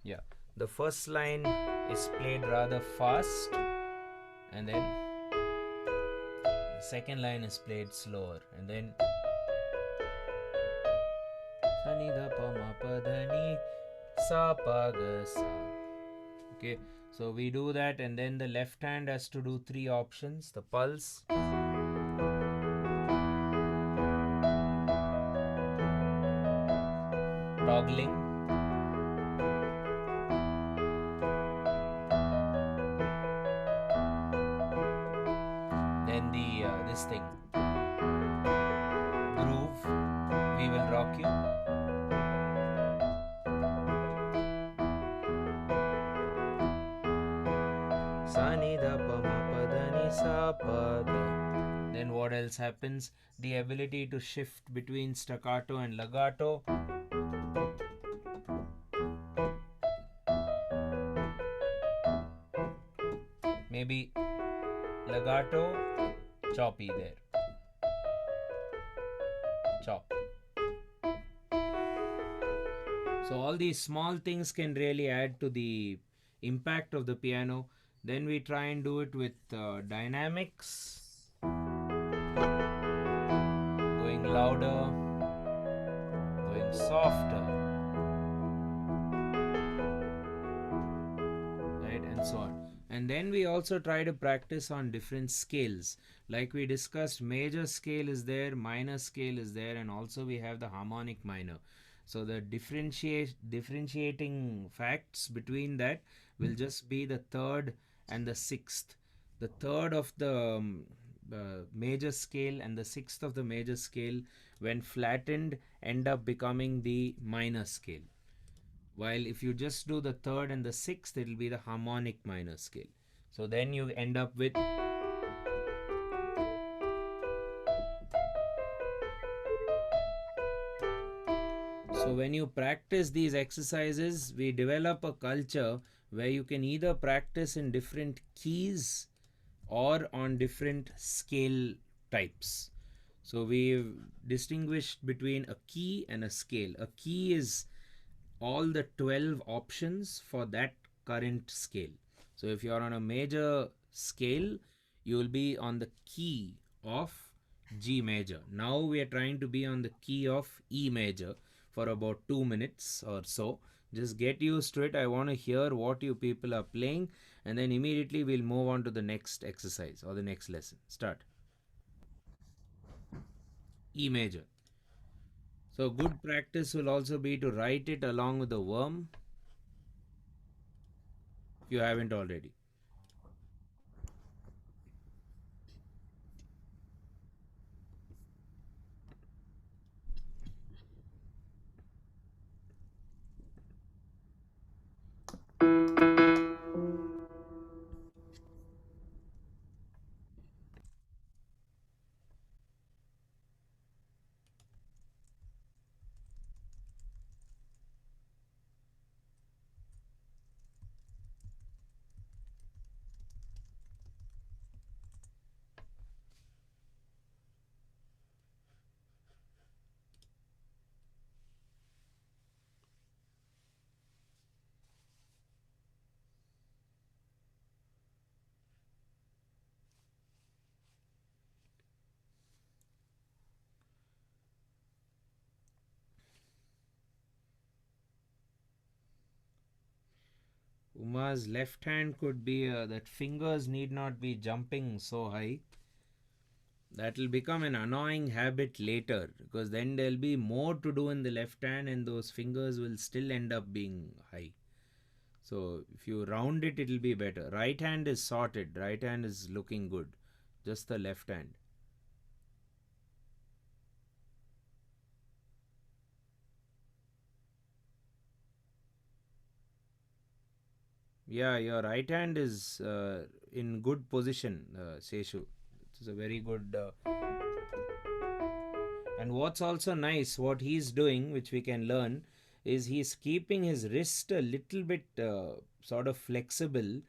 Yeah, the first line is played rather fast, and then the second line is played slower, and then Sani da pa ma pa da ni sa pa ga sa. Okay, so we do that, and then the left hand has to do three options: the pulse, toggling, then the this thing, groove, we will rock you. Sani da pa ma pa da ni sa pa da. Then what else happens? The ability to shift between staccato and legato. Maybe legato, choppy there. Chop. So all these small things can really add to the impact of the piano. Then we try and do it with dynamics, going louder, going softer, right, and so on. And then we also try to practice on different scales. Like we discussed, major scale is there, minor scale is there, and also we have the harmonic minor. So the differentiating facts between that will just be the third and the sixth. The third of the major scale and the sixth of the major scale, when flattened, end up becoming the minor scale. While if you just do the third and the sixth, it will be the harmonic minor scale. So then you end up with. So when you practice these exercises, we develop a culture where you can either practice in different keys or on different scale types. So we've distinguished between a key and a scale. A key is all the 12 options for that current scale. So if you're on a major scale, you will be on the key of G major. Now we are trying to be on the key of E major for about 2 minutes or so. Just get used to it. I want to hear what you people are playing, and then immediately we'll move on to the next exercise or the next lesson. Start. E major. So good practice will also be to write it along with the worm if you haven't already. Uma's left hand could be that fingers need not be jumping so high. That will become an annoying habit later, because then there'll be more to do in the left hand and those fingers will still end up being high. So if you round it, it'll be better. Right hand is sorted, right hand is looking good. Just the left hand. Yeah, your right hand is in good position, Seshu. It's a very good. And what's also nice, what he's doing, which we can learn, is he's keeping his wrist a little bit sort of flexible.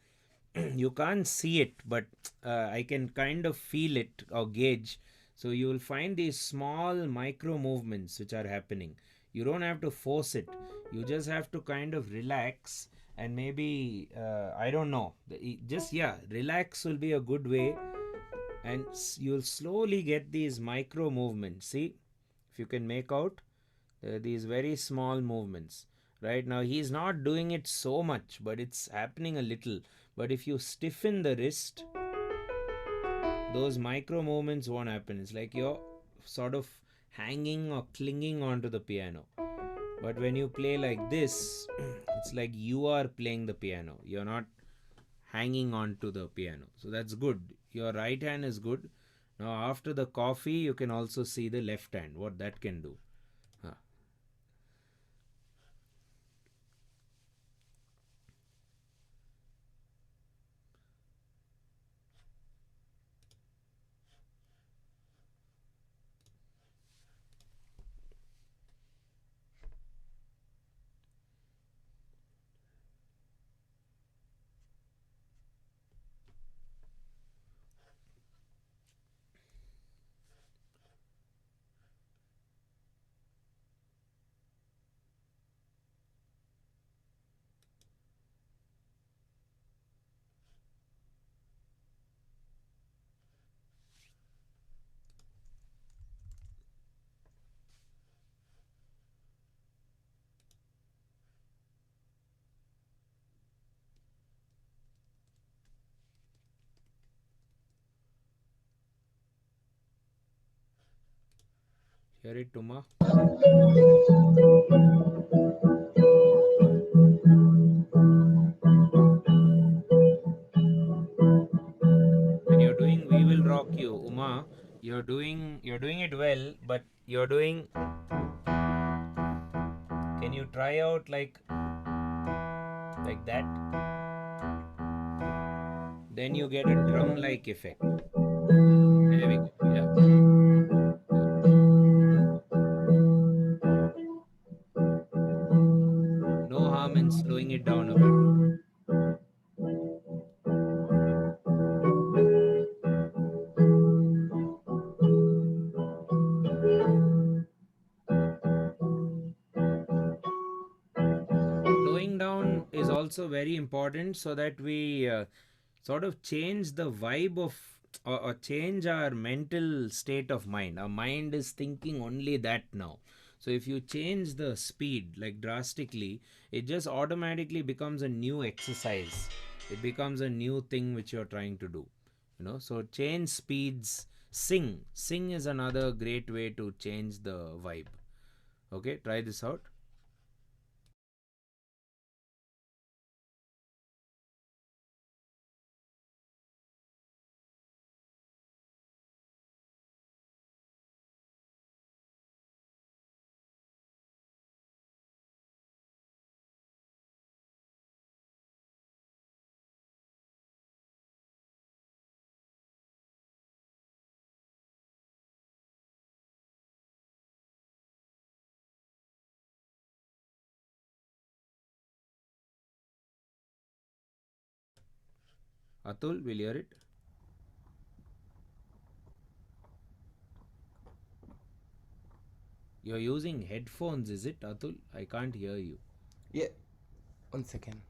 You can't see it, but I can kind of feel it or gauge. So you will find these small micro movements which are happening. You don't have to force it. You just have to kind of relax, and maybe I don't know. Just relax will be a good way, and you'll slowly get these micro movements. See, if you can make out these very small movements. Right now, he's not doing it so much, but it's happening a little. But if you stiffen the wrist, those micro movements won't happen. It's like you're sort of hanging or clinging onto the piano. But when you play like this, it's like you are playing the piano. You're not hanging onto the piano. So that's good. Your right hand is good. Now, after the coffee, you can also see the left hand, what that can do. Hear it, Tuma? When you're doing We Will Rock You, Uma, you're doing it well, but you're doing. Can you try out like that? Then you get a drum-like effect. There we go. Yeah. No harm in slowing it down a bit. Slowing down is also very important so that we sort of change the vibe of or change our mental state of mind. Our mind is thinking only that now. So if you change the speed like drastically, it just automatically becomes a new exercise. It becomes a new thing which you're trying to do. So change speeds. Sing is another great way to change the vibe. Okay, try this out. Atul, will you hear it? You're using headphones, is it, Atul? I can't hear you. Yeah, 1 second.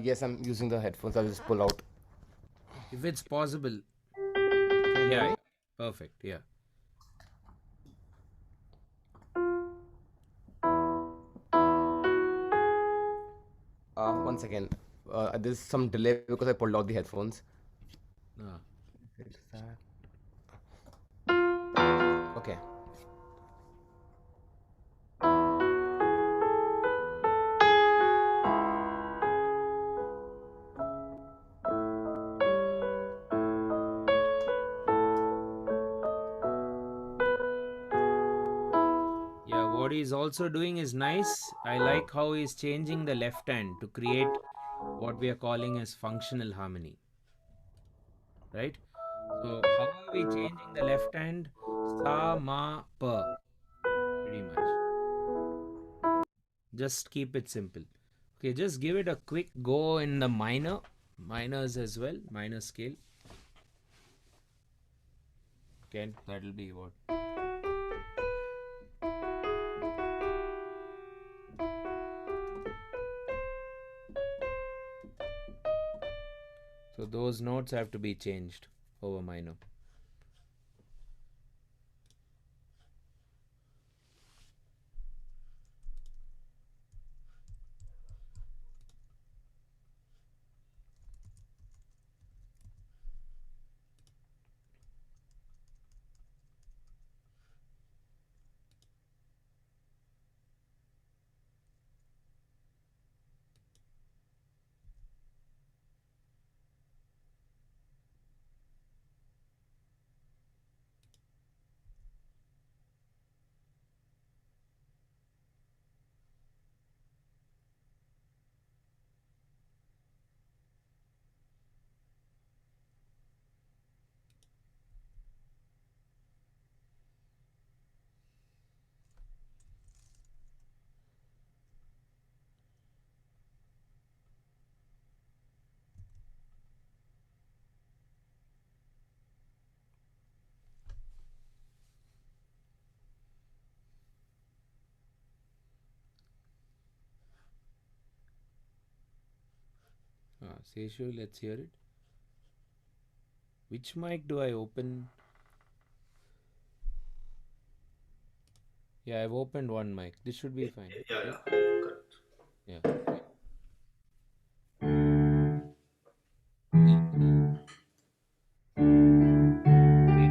Yes, I'm using the headphones. I'll just pull out. If it's possible. Can you hear Yeah, me? yeah. Perfect. Yeah. 1 second. There's some delay because I pulled out the headphones. Ah. Fix that. Okay. Yeah, what he's also doing is nice. I like how he's changing the left hand to create what we are calling as functional harmony. Right? So, how are we changing the left hand? Sa, ma, pa. Pretty much. Just keep it simple. Okay, just give it a quick go in the minors as well, minor scale. Okay, that'll be what? So those notes have to be changed over minor. Seshu, let's hear it. Which mic do I open? Yeah, I've opened one mic. This should be fine. Yeah, correct. Yeah.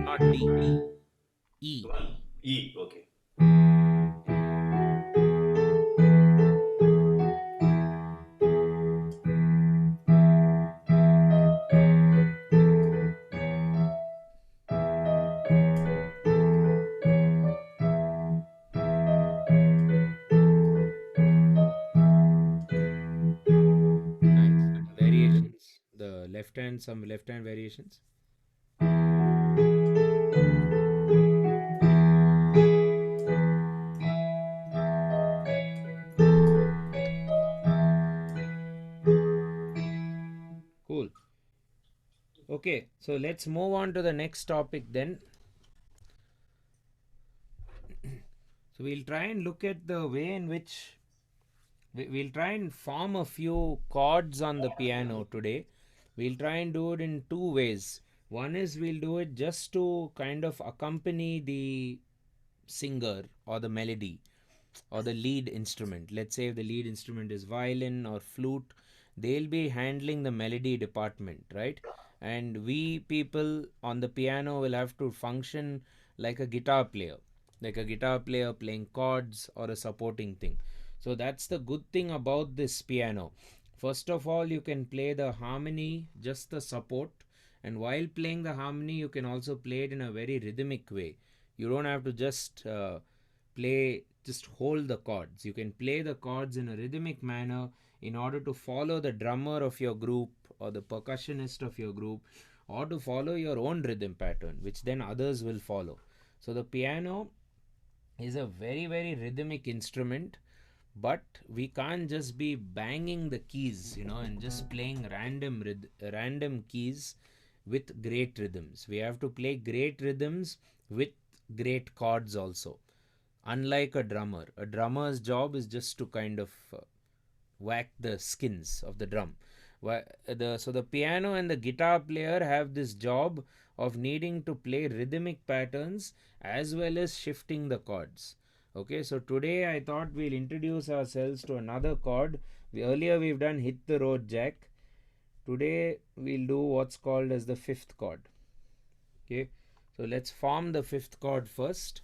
Not D. E. One. E, okay. Nice. Variations. The left hand, some left hand variations. Cool. Okay, so let's move on to the next topic then. So we'll try and look at the way in which we'll try and form a few chords on the piano today. We'll try and do it in two ways. One is we'll do it just to kind of accompany the singer or the melody or the lead instrument. Let's say if the lead instrument is violin or flute, they'll be handling the melody department, right? And we people on the piano will have to function like a guitar player, playing chords or a supporting thing. So that's the good thing about this piano. First of all, you can play the harmony, just the support, and while playing the harmony, you can also play it in a very rhythmic way. You don't have to just hold the chords. You can play the chords in a rhythmic manner in order to follow the drummer of your group or the percussionist of your group, or to follow your own rhythm pattern, which then others will follow. So the piano is a very, very rhythmic instrument, but we can't just be banging the keys, and just playing random keys with great rhythms. We have to play great rhythms with great chords also. Unlike a drummer's job is just to kind of whack the skins of the drum. So the piano and the guitar player have this job of needing to play rhythmic patterns as well as shifting the chords. Okay, so today I thought we'll introduce ourselves to another chord. Earlier we've done Hit the Road Jack. Today we'll do what's called as the fifth chord. Okay, so let's form the fifth chord first.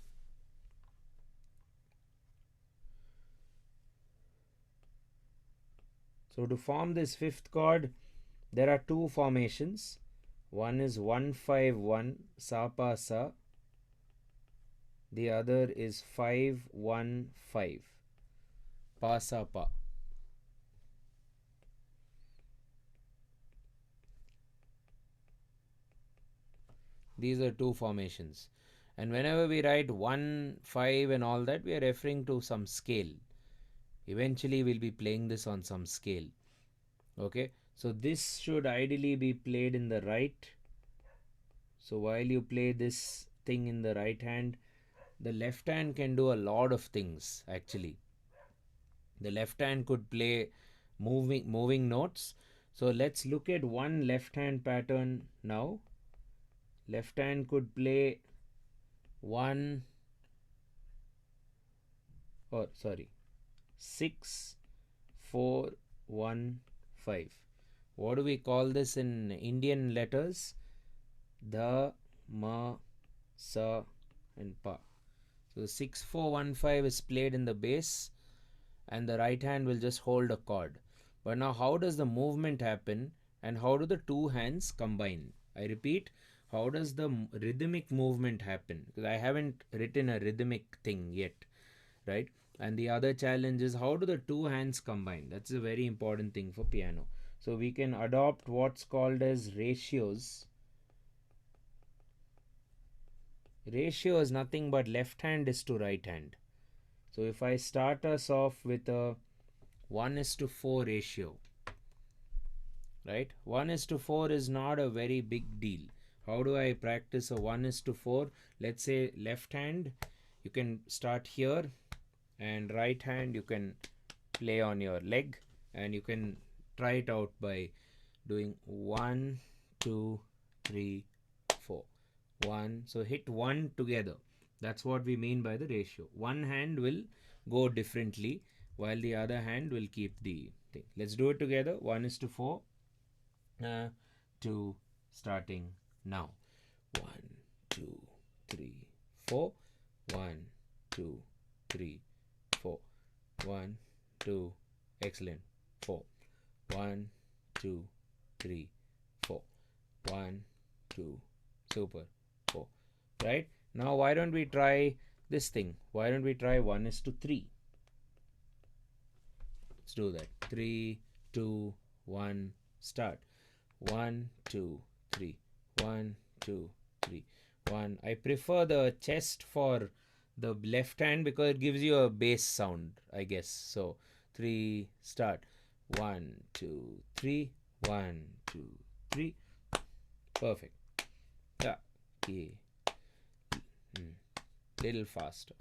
So to form this fifth chord, there are two formations. One is 1-5-1 sa pa sa. The other is 5-1-5 pa sa pa. These are two formations. And whenever we write 1, 5 and all that, we are referring to some scale. Eventually we'll be playing this on some scale. Okay, so this should ideally be played in the right. So while you play this thing in the right hand, the left hand can do a lot of things actually. The left hand could play moving notes. So let's look at one left hand pattern now. Left hand could play 1 or sorry 6 4 1 5. What do we call this in Indian letters? The, ma, sa and pa. So 6 4 1 5 is played in the bass and the right hand will just hold a chord. But now how does the movement happen and how do the two hands combine? I repeat, how does the rhythmic movement happen? Because I haven't written a rhythmic thing yet, right? And the other challenge is how do the two hands combine? That's a very important thing for piano. So we can adopt what's called as ratios. Ratio is nothing but left hand is to right hand. So if I start us off with a 1:4 ratio, right? 1:4 is not a very big deal. How do I practice a 1:4? Let's say left hand, you can start here, and right hand you can play on your leg, and you can try it out by doing 1 2 3 4 1. So hit 1 together. That's what we mean by the ratio. One hand will go differently while the other hand will keep the thing. Let's do it together. 1:4. 2 starting now. 1 2 3 4. 1 2 3 4. 1 2. Excellent. 4. 1 2 3 4. 1 2. Super. 4. Right? Now why don't we try this thing? Why don't we try 1:3? Let's do that. 3 2 1 start. 1 2 3 1 2 3 1. I prefer the chest for the left hand because it gives you a bass sound, I guess. So 3 start. 1 2 3 1 2 3. Perfect. Yeah. Okay. Little faster.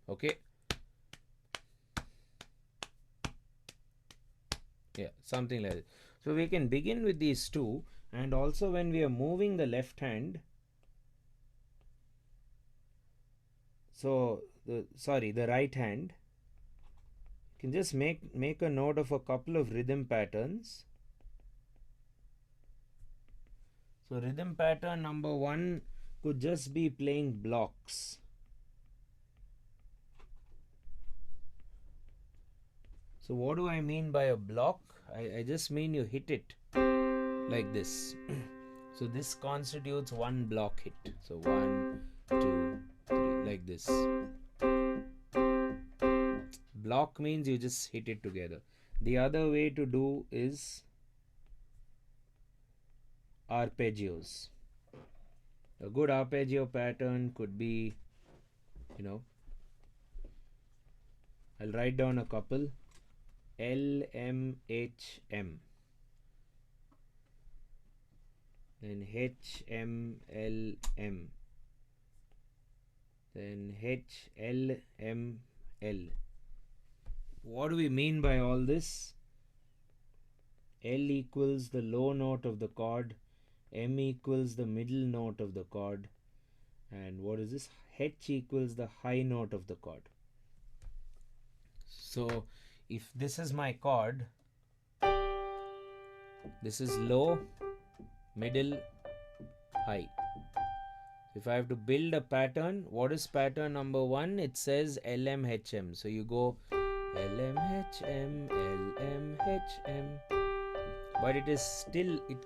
Okay. Yeah, something like that. So we can begin with these two, and also when we are moving the left hand, so the right hand, you can just make a note of a couple of rhythm patterns. So rhythm pattern number 1 could just be playing blocks. So what do I mean by a block? I just mean you hit it like this. So this constitutes one block hit. So 1 2 3 like this. Block means you just hit it together. The other way to do is arpeggios. A good arpeggio pattern could be, I'll write down a couple. L M H M, then H M L M, then H L M L. What do we mean by all this? L equals the low note of the chord, M equals the middle note of the chord, and what is this? H equals the high note of the chord. So if this is my chord, this is low, middle, high. If I have to build a pattern, what is pattern number 1? It says LMHM. So you go LMHM, LMHM. But it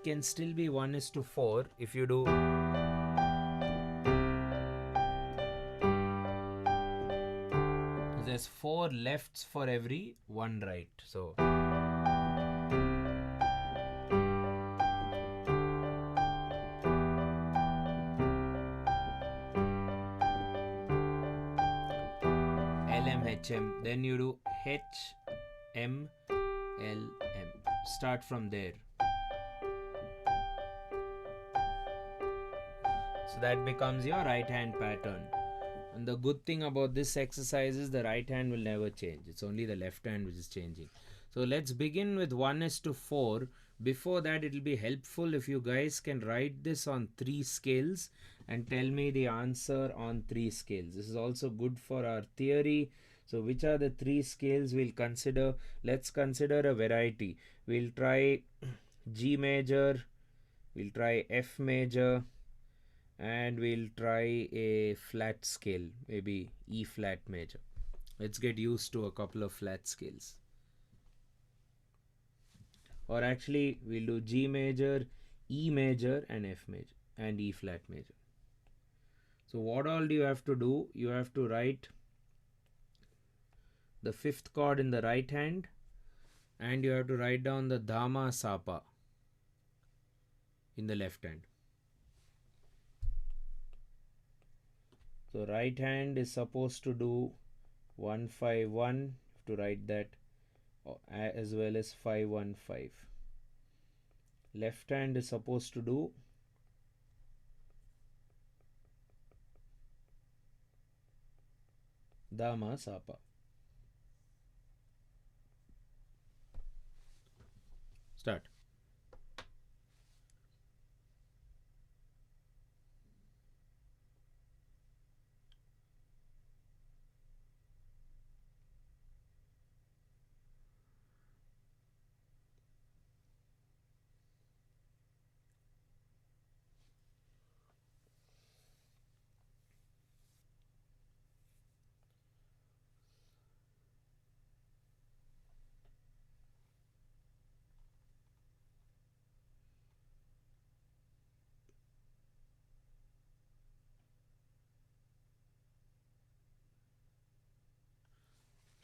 can still be 1:4 if you do. There's 4 lefts for every 1 right. So LMHM. Then you do HMLM. Start from there. So that becomes your right hand pattern. And the good thing about this exercise is the right hand will never change. It's only the left hand which is changing. So let's begin with 1 is to 4. Before that, it will be helpful if you guys can write this on 3 scales and tell me the answer on 3 scales. This is also good for our theory. So which are the 3 scales we'll consider? Let's consider a variety. We'll try G major, we'll try F major, and we'll try a flat scale, maybe E flat major. Let's get used to a couple of flat scales. Or actually, we'll do G major, E major, and F major, and E flat major. So what all do you have to do? You have to write the 5th chord in the right hand, and you have to write down the Dhamma Sapa in the left hand. So right hand is supposed to do 151, to write that, as well as 515. Left hand is supposed to do Dhamma Sapa. Start.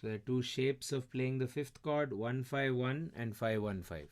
So there are two shapes of playing the 5th chord, 151 and 515.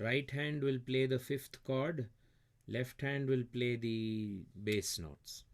Right hand will play the 5th chord, left hand will play the bass notes.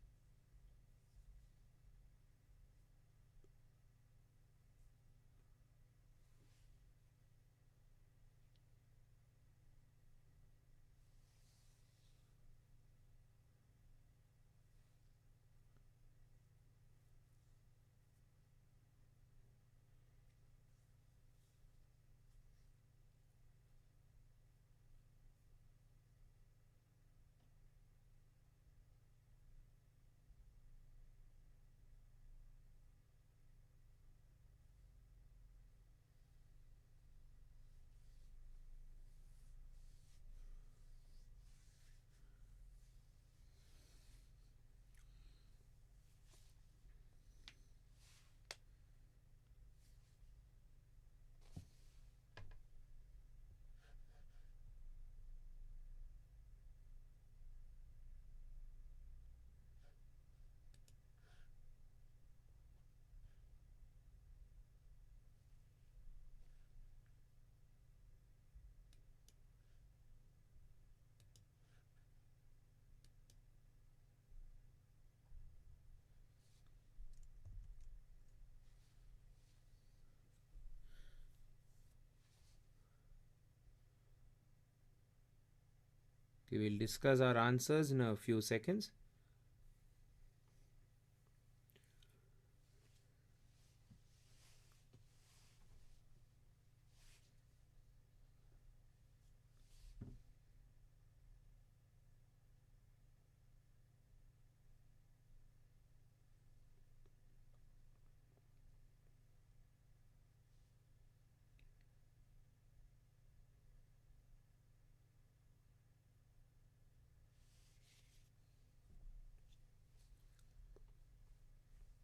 Okay, we'll discuss our answers in a few seconds.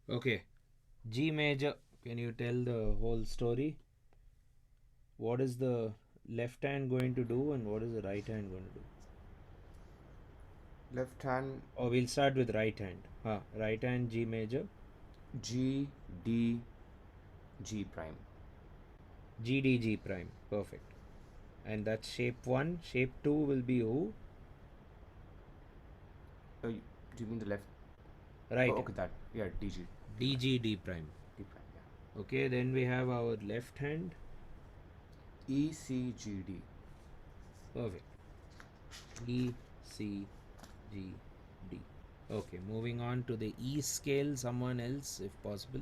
Okay. G major. Can you tell the whole story? What is the left hand going to do and what is the right hand going to do? Left hand Oh, we'll start with right hand. Right hand G major. G D G prime. G D G prime. Perfect. And that's shape 1. Shape 2 will be who? Do you mean the left? Right. Oh, okay, that. Yeah, DG. D G D prime. D prime, yeah. Okay, then we have our left hand. E C G D. Perfect. E C G D. Okay, moving on to the E scale. Someone else, if possible.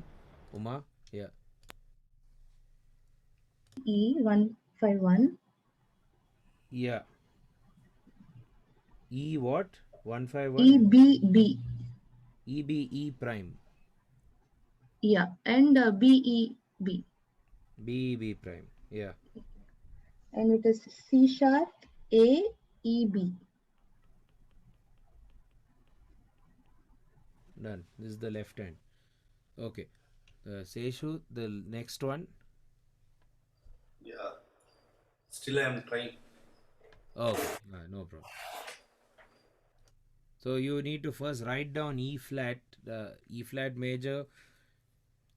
Uma, yeah. E151. Yeah. E what? 151? EBB. EBE prime. Yeah. And BEB. BEB prime. Yeah. And it is C sharp AEB. Done. This is the left hand. Okay. Seshu, the next one. Yeah. Still I am trying. Okay. No problem. So you need to first write down E flat, the E flat major.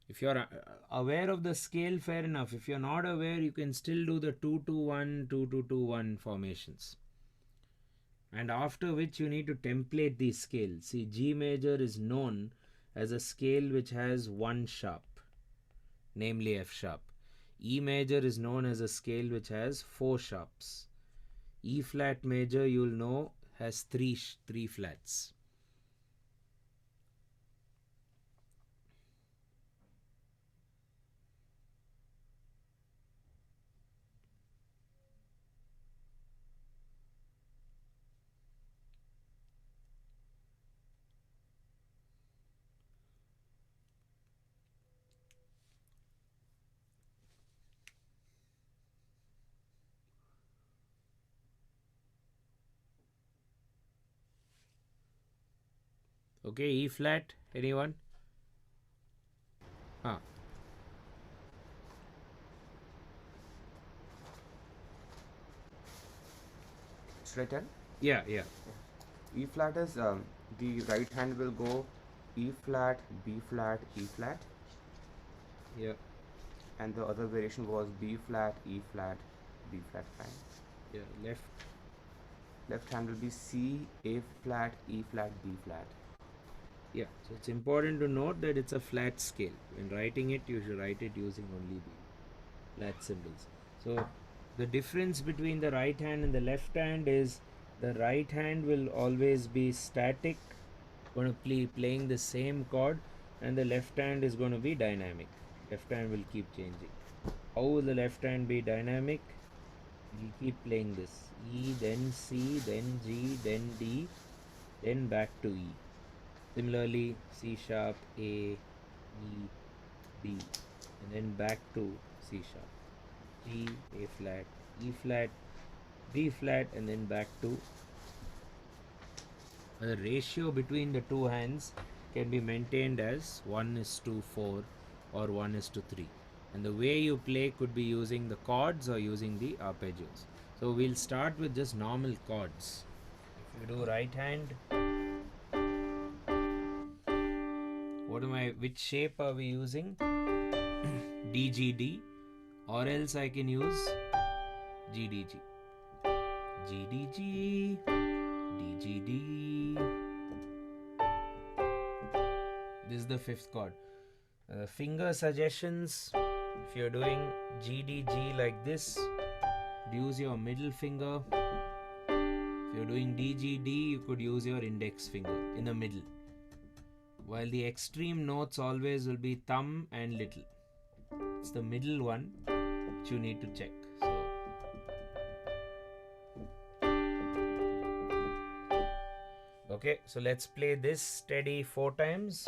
If you're aware of the scale, fair enough. If you're not aware, you can still do the 2-2-1, 2-2-2-1 formations. And after which you need to template these scales. See, G major is known as a scale which has one sharp, namely F sharp. E major is known as a scale which has four sharps. E flat major, you'll know, has three flats. Okay, E flat, anyone? Should I tell? Yeah. E flat is the right hand will go E flat, B flat, E flat, Yeah. and the other variation was B flat, E flat, B flat prime. Yeah, left. Left hand will be C, A flat, E flat, B flat. Yeah, so it's important to note that it's a flat scale. When writing it, you should write it using only the flat symbols. So the difference between the right hand and the left hand is the right hand will always be static, going to be playing the same chord, and the left hand is going to be dynamic. Left hand will keep changing. How will the left hand be dynamic? You keep playing this E, then C, then G, then D, then back to E. Similarly, C sharp, A, E, D, and then back to C sharp, G, A flat, E flat, D flat, and then back to. The ratio between the two hands can be maintained as 1:4 or 1:3. And the way you play could be using the chords or using the arpeggios. So we'll start with just normal chords. If you do right hand, which shape are we using? DGD, or else I can use GDG. GDG, DGD. This is the fifth chord. Finger suggestions: if you're doing GDG like this, use your middle finger. If you're doing DGD, you could use your index finger in the middle. While the extreme notes always will be thumb and little. It's the middle one which you need to check. Okay, so let's play this steady 4 times.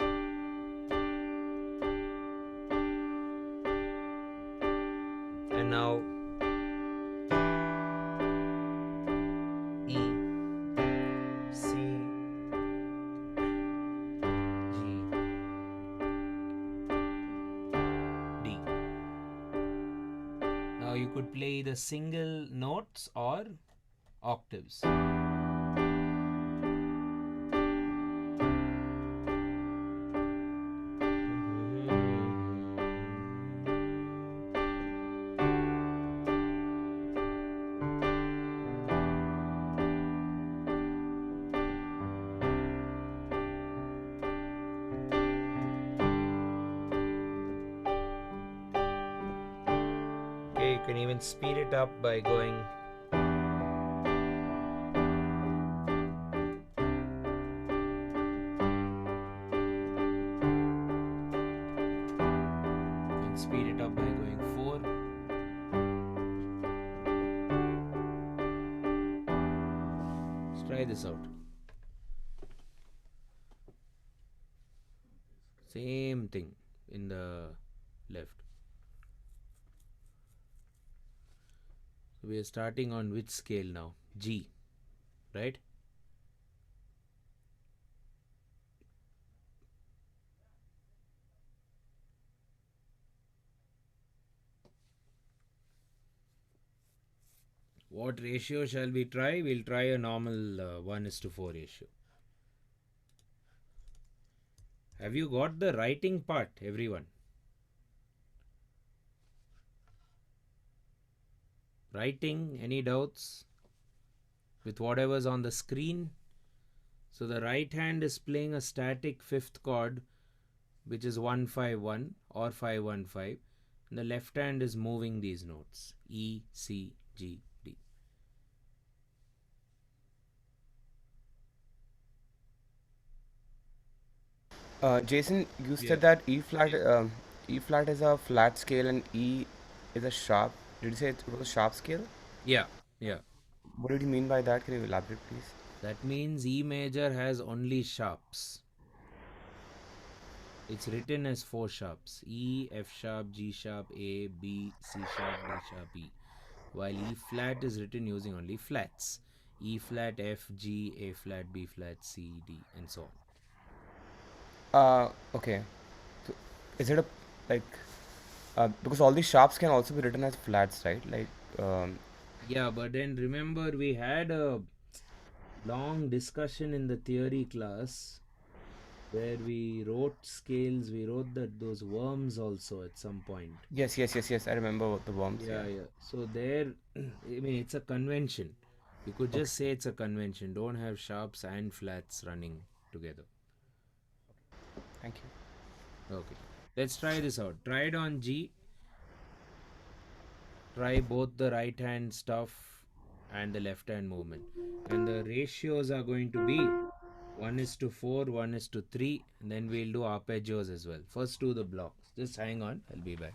And now E, C, G, you could play either single notes or octaves. Okay, you can even speed it up by going. And speed it up by going 4. Let's try this out. Same thing in the left. So we are starting on which scale now? G, right? What ratio shall we try? We'll try a normal 1:4 ratio. Have you got the writing part, everyone? Writing, any doubts with whatever's on the screen? So the right hand is playing a static fifth chord, which is 151 or 515. And the left hand is moving these notes E, C, G, D. Jason, you Yeah. said that E flat is a flat scale and E is a sharp. Did you say it was a sharp scale? Yeah, yeah. What did you mean by that? Can you elaborate, please? That means E major has only sharps. It's written as 4 sharps: E, F sharp, G sharp, A, B, C sharp, D sharp, E. While E flat is written using only flats: E flat, F, G, A flat, B flat, C, D, and so on. Okay. So is it a like because all these sharps can also be written as flats, right? Yeah, but then remember we had a long discussion in the theory class where we wrote scales, we wrote those worms also at some point. yes, yes, yes, yes. I remember what the worms. Yeah, yeah. So there, I mean, it's a convention. You could just say it's a convention. Don't have sharps and flats running together. Thank you. Okay. Let's try this out. Try it on G. Try both the right hand stuff and the left hand movement. And the ratios are going to be 1:4, 1:3. And then we'll do arpeggios as well. First do the blocks. Just hang on. I'll be back.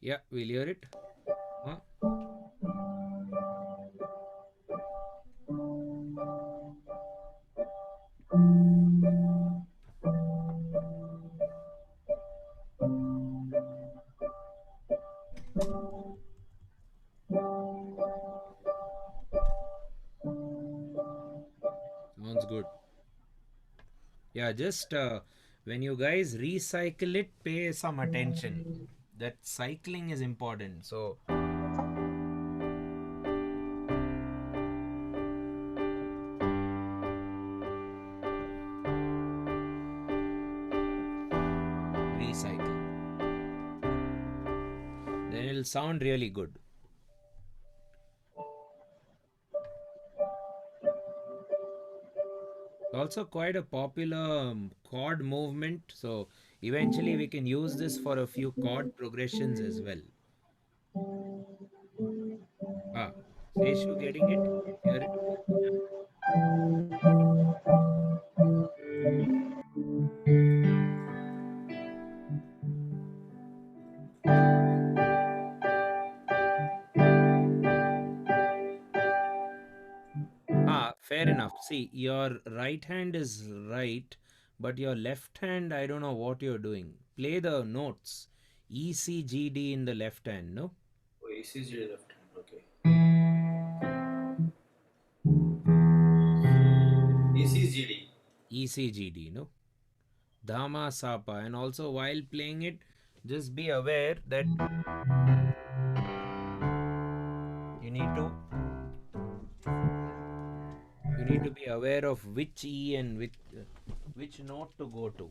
Yeah, we'll hear it. Huh? Sounds good. Yeah, just when you guys recycle it, pay some attention. That cycling is important. So, recycle. Then it'll sound really good. Also, quite a popular chord movement. So, eventually, we can use this for a few chord progressions as well. Ah, Seshu getting it? Hear it? Ah, fair enough. See, your right hand is right, but your left hand, I don't know what you're doing. Play the notes. E, C, G, D in the left hand, no? Oh, ECG left hand. Okay. ECGD. E, C, G, D, no? Dhamma, Sapa. And also, while playing it, just be aware that you need to be aware of which E and which note to go to.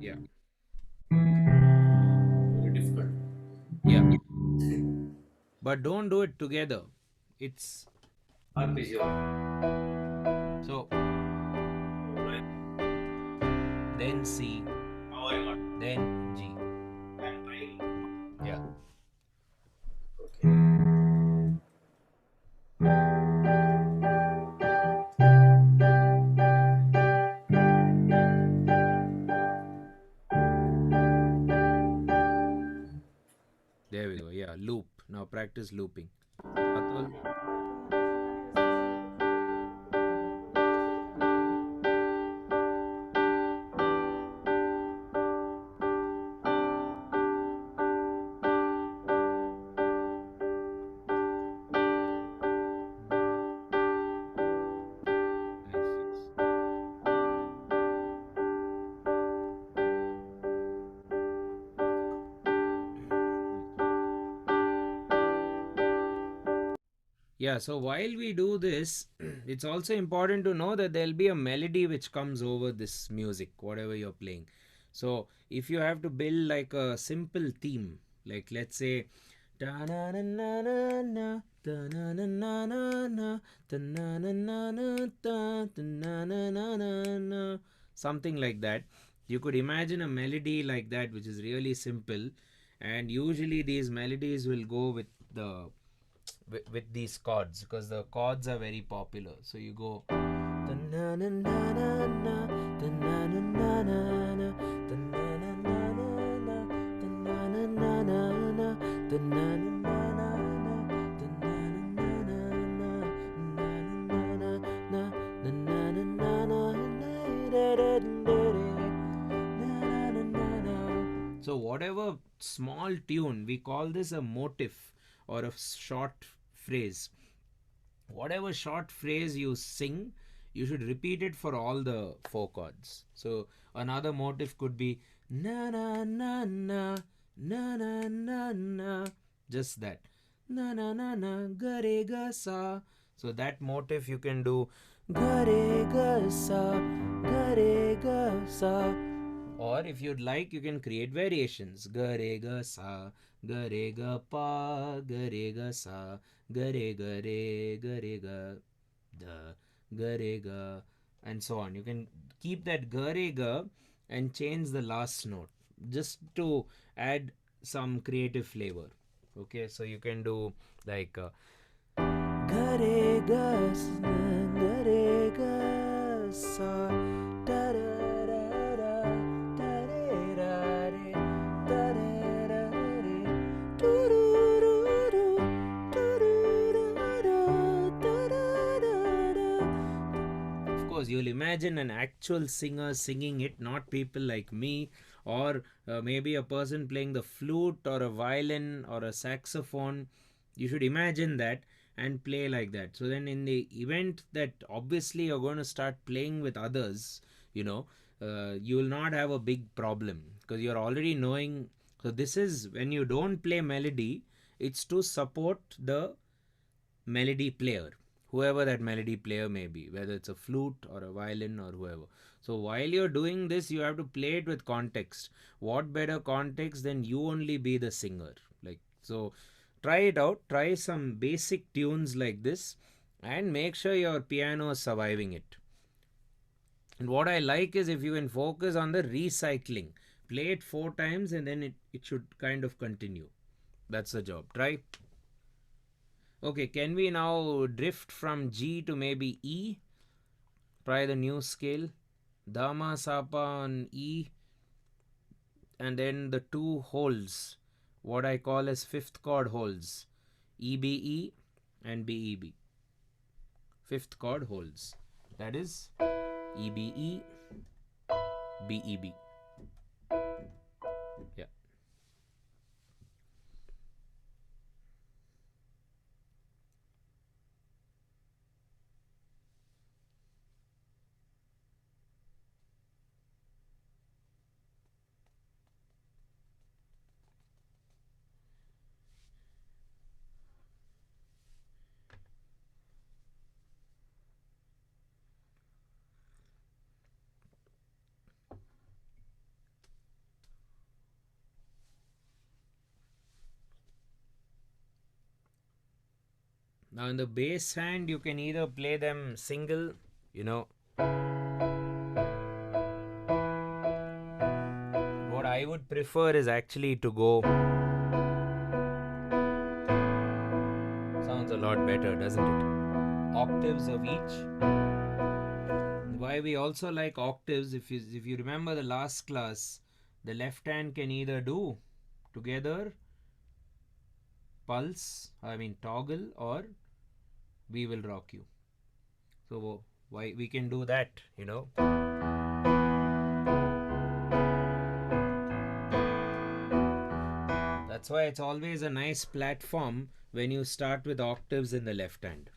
Yeah. Very difficult. Yeah. But don't do it together. It's Arpeggio. so Right. then C, Now I got. then G. I'm trying. Yeah. Okay. There we go. Yeah. Loop. Now practice looping. Atul. Nice. Yeah, so while we do this, it's also important to know that there'll be a melody which comes over this music, whatever you're playing. So if you have to build like a simple theme, like let's say ta-na-na-na-na-na, ta-na-na-na-na-na, ta-na-na-na-na-ta, ta-na-na-na-na-na, something like that. You could imagine a melody like that, which is really simple, and usually these melodies will go with the with these chords because the chords are very popular. So you go so whatever small tune, we call this a motif or a short phrase. Whatever short phrase you sing, you should repeat it for all the four chords. So another motif could be na na na na na na na na, just that na na na na ga re ga sa. So that motif you can do ga re ga sa ga re ga sa. Or if you'd like, you can create variations. Ga re ga sa, ga re ga pa, ga re ga sa, ga re ga re, ga re ga da, ga re ga, and so on. You can keep that ga re ga and change the last note just to add some creative flavor. Okay, so you can do like ga re ga sa, ga re ga sa, da imagine an actual singer singing it, not people like me, or maybe a person playing the flute or a violin or a saxophone. You should imagine that and play like that. So then in the event that obviously you're going to start playing with others, you will not have a big problem because you're already knowing. So this is when you don't play melody, it's to support the melody player, whoever that melody player may be, whether it's a flute or a violin or whoever. So while you're doing this, you have to play it with context. What better context than you only be the singer? Like, so try it out, try some basic tunes like this, and make sure your piano is surviving it. And what I like is if you can focus on the recycling, play it 4 times and then it should kind of continue. That's the job. Try. Okay, can we now drift from G to maybe E? Try the new scale. Dama Sapa on E, and then the two holds, what I call as fifth chord holds, EBE and BEB. Fifth chord holds. That is EBE, BEB. Yeah. Now in the bass hand, you can either play them single, What I would prefer is actually to go. Sounds a lot better, doesn't it? Octaves of each. Why we also like octaves, if you remember the last class, the left hand can either do together, pulse, toggle, or we will rock you. So why we can do that, That's why it's always a nice platform when you start with octaves in the left hand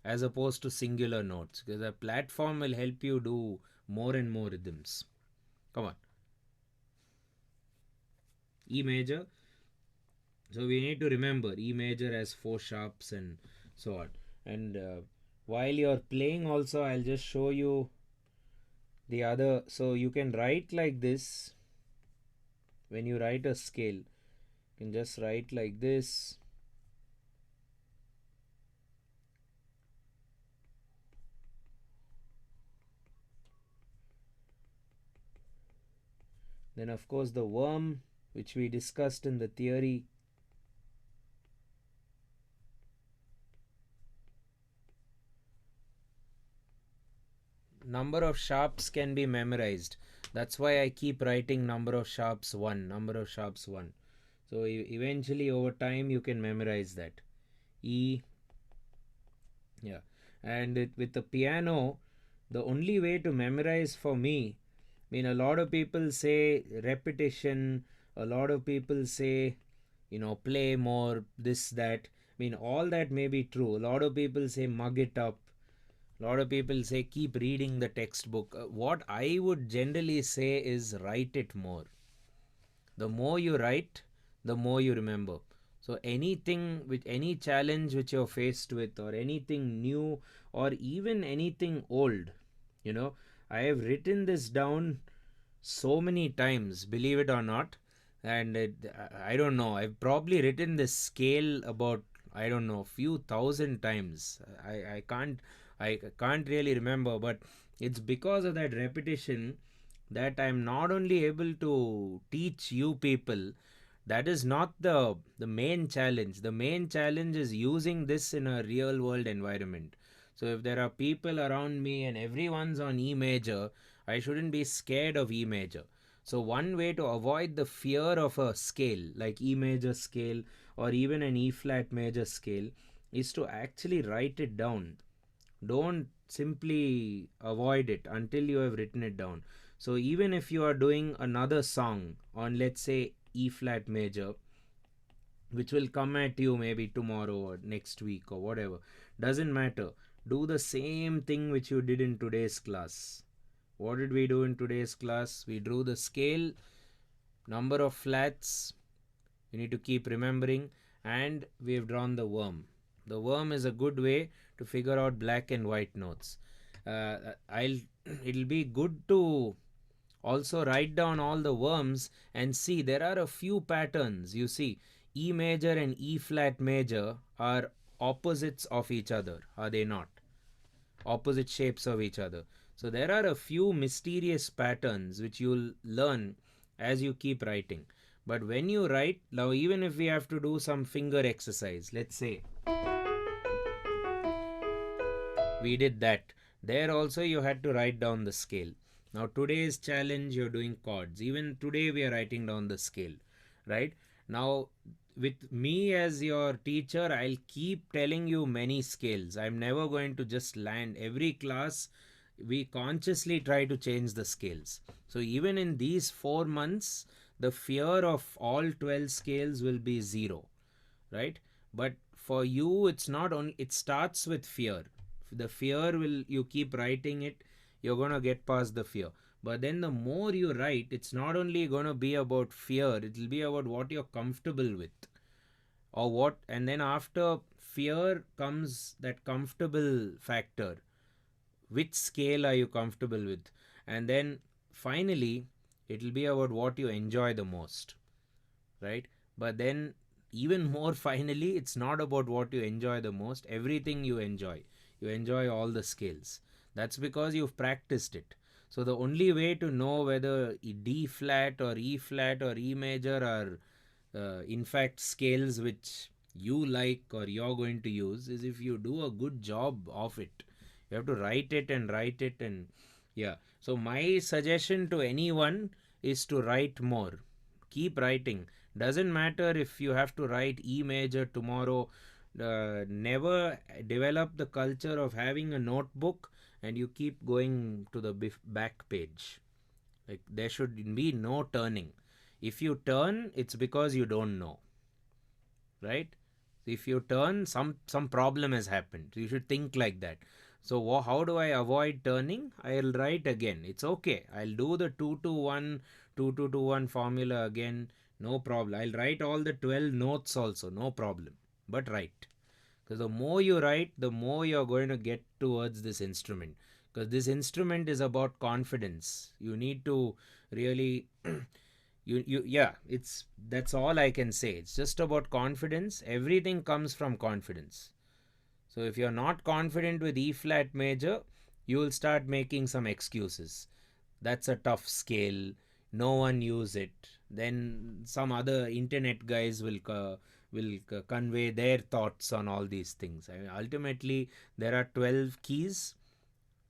as opposed to singular notes, because a platform will help you do more and more rhythms. Come on. E major. So we need to remember E major has 4 sharps and so on. And while you're playing also, I'll just show you the other. So you can write like this. When you write a scale, you can just write like this. Then of course the worm, which we discussed in the theory. Number of sharps can be memorized. That's why I keep writing number of sharps 1, number of sharps 1. So eventually over time you can memorize that. E. Yeah. And with the piano, the only way to memorize for me, a lot of people say repetition, a lot of people say, play more, this, that. All that may be true. A lot of people say mug it up. A lot of people say keep reading the textbook. What I would generally say is write it more. The more you write, the more you remember. So any challenge which you're faced with, or anything new, or even anything old, I have written this down so many times, believe it or not. And I don't know, I've probably written this scale about, I don't know, few thousand times. I can't really remember, but it's because of that repetition that I'm not only able to teach you people. That is not the main challenge. The main challenge is using this in a real world environment. So if there are people around me and everyone's on E major, I shouldn't be scared of E major. So one way to avoid the fear of a scale like E major scale or even an E flat major scale is to actually write it down. Don't simply avoid it until you have written it down. So even if you are doing another song on, let's say, E flat major, which will come at you maybe tomorrow or next week or whatever, doesn't matter. Do the same thing which you did in today's class. What did we do in today's class? We drew the scale, number of flats, you need to keep remembering, and we have drawn the worm. The worm is a good way to figure out black and white notes. I'll it'll be good to also write down all the worms and see there are a few patterns. You see, E major and E flat major are opposites of each other, are they not? Opposite shapes of each other. So there are a few mysterious patterns which you'll learn as you keep writing. But when you write, now even if we have to do some finger exercise, let's say we did that, there also you had to write down the scale. Now today's challenge, you're doing chords. Even today we are writing down the scale, right? Now with me as your teacher, I'll keep telling you many scales. I'm never going to just land. Every class we consciously try to change the scales. So even in these 4 months, the fear of all 12 scales will be zero, right? But for you, it's not only, it starts with fear. The fear will, you keep writing it, you're going to get past the fear. But then the more you write, it's not only going to be about fear, it will be about what you're comfortable with, or what. And then after fear comes that comfortable factor. Which scale are you comfortable with? And then finally, it will be about what you enjoy the most, right? But then even more finally, it's not about what you enjoy the most. Everything you enjoy all the scales. That's because you've practiced it. So the only way to know whether D flat or E flat or E major are in fact scales which you like or you're going to use is if you do a good job of it. You have to write it and yeah. So my suggestion to anyone is to write more. Keep writing. Doesn't matter if you have to write E major tomorrow. Never develop the culture of having a notebook and you keep going to the back page. Like there should be no turning. If you turn, it's because you don't know, right? If you turn, some problem has happened. You should think like that. So how do I avoid turning? I'll write again. It's okay. I'll do the 2-2-1 formula again. No problem. I'll write all the 12 notes also. No problem. But write. Because the more you write, the more you're going to get towards this instrument. Because this instrument is about confidence. You need to really yeah, it's that's all I can say. It's just about confidence. Everything comes from confidence. So if you're not confident with E flat major, you will start making some excuses. That's a tough scale. No one use it. Then some other internet guys will convey their thoughts on all these things. I mean, ultimately, there are 12 keys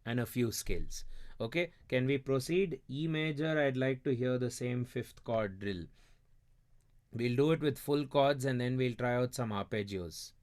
and a few scales. Okay, can we proceed? E major, I'd like to hear the same fifth chord drill. We'll do it with full chords and then we'll try out some arpeggios.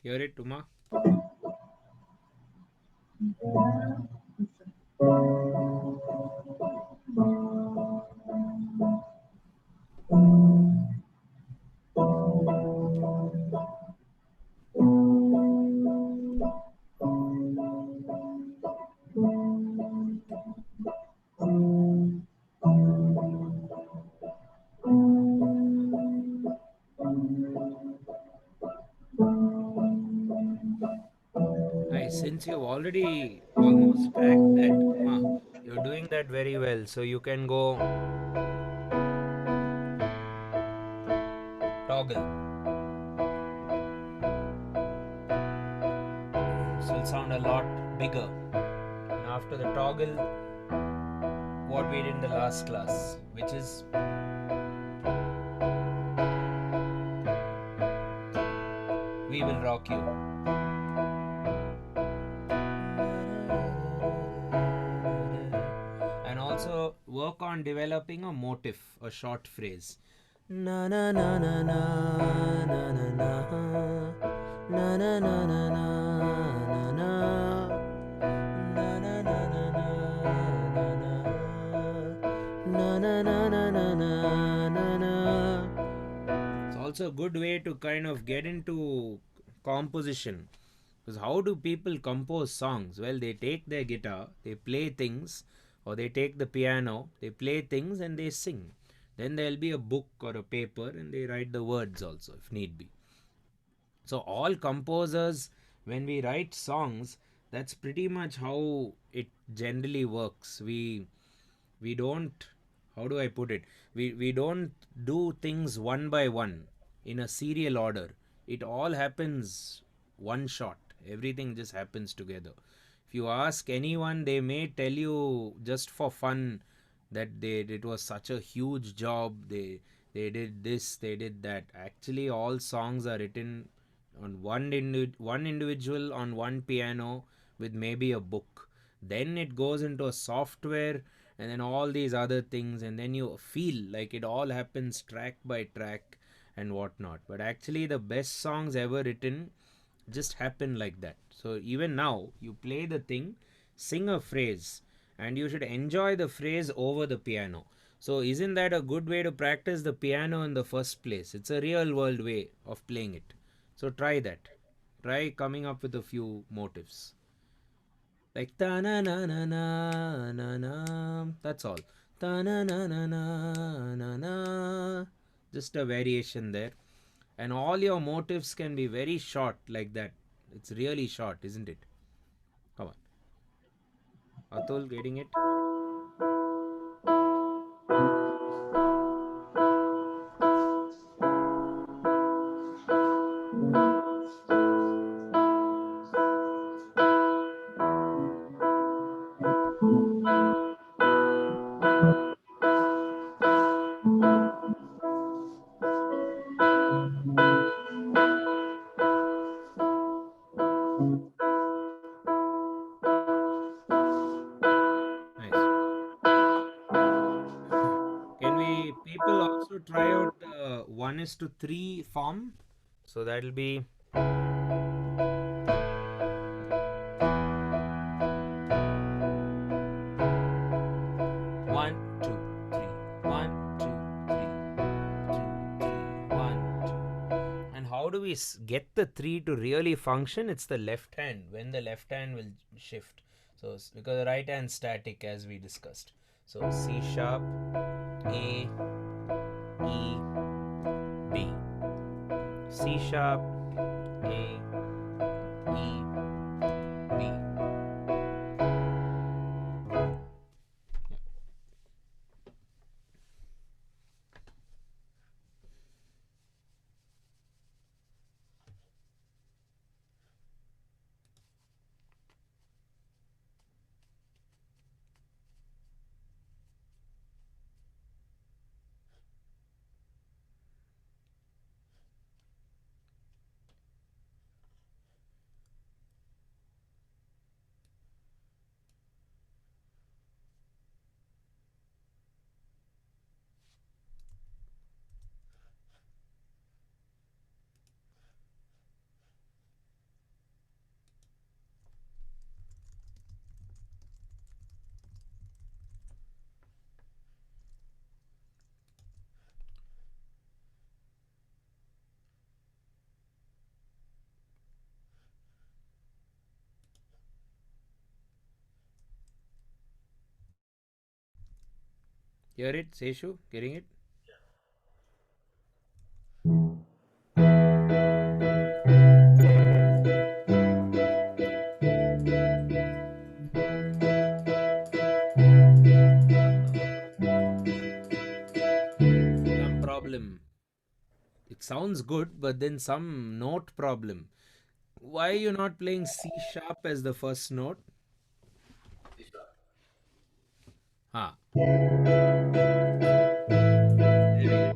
Hear it, Uma? Nice. Since you've already almost cracked that, Uma, you're doing that very well. So you can go toggle. So it'll sound a lot bigger. And after the toggle, what we did in the last class, which is We Will Rock You. And also work on developing a motif, a short phrase. Na na na na na na na na na na na na na na na na na na na. It's also a good way to kind of get into composition. Because how do people compose songs? Well, they take their guitar, they play things, or they take the piano, they play things and they sing. Then there'll be a book or a paper and they write the words also if need be. So all composers, when we write songs, that's pretty much how it generally works. We don't, how do I put it, we don't do things one by one in a serial order. It all happens one shot. Everything just happens together. If you ask anyone, they may tell you just for fun that it was such a huge job. They did this, they did that. Actually, all songs are written on one individual on one piano with maybe a book. Then it goes into a software and then all these other things, and then you feel like it all happens track by track and whatnot. But actually, the best songs ever written just happen like that. So even now, you play the thing, sing a phrase, and you should enjoy the phrase over the piano. So isn't that a good way to practice the piano in the first place? It's a real world way of playing it. So try that. Try coming up with a few motifs. Like ta na na na na na na. That's all. Ta na na na na na na. Just a variation there. And all your motifs can be very short like that. It's really short, isn't it? Come on. Atul, getting it? Nice. Can we people also try out the 1:3 form? So that'll be one, two, three, 1, 2, 3, 2, 3, 1, 2. And how do we get the 3 to really function? It's the left hand, when the left hand will shift. So because the right hand static as we discussed. So C sharp, A, E, B. C sharp, A, E, B. Hear it, Seshu? Getting it? Some problem. It sounds good, but then some note problem. Why are you not playing C sharp as the first note? Ah, very good.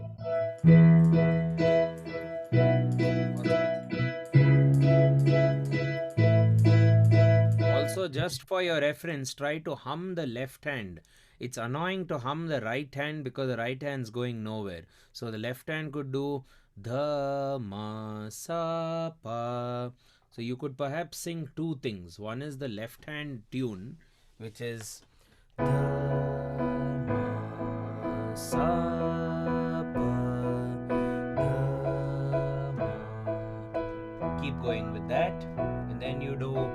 Also, just for your reference, try to hum the left hand. It's annoying to hum the right hand because the right hand's going nowhere. So the left hand could do the ma sa pa. So you could perhaps sing two things. One is the left hand tune, which is the ma sa pa the ma. Keep going with that, and then you do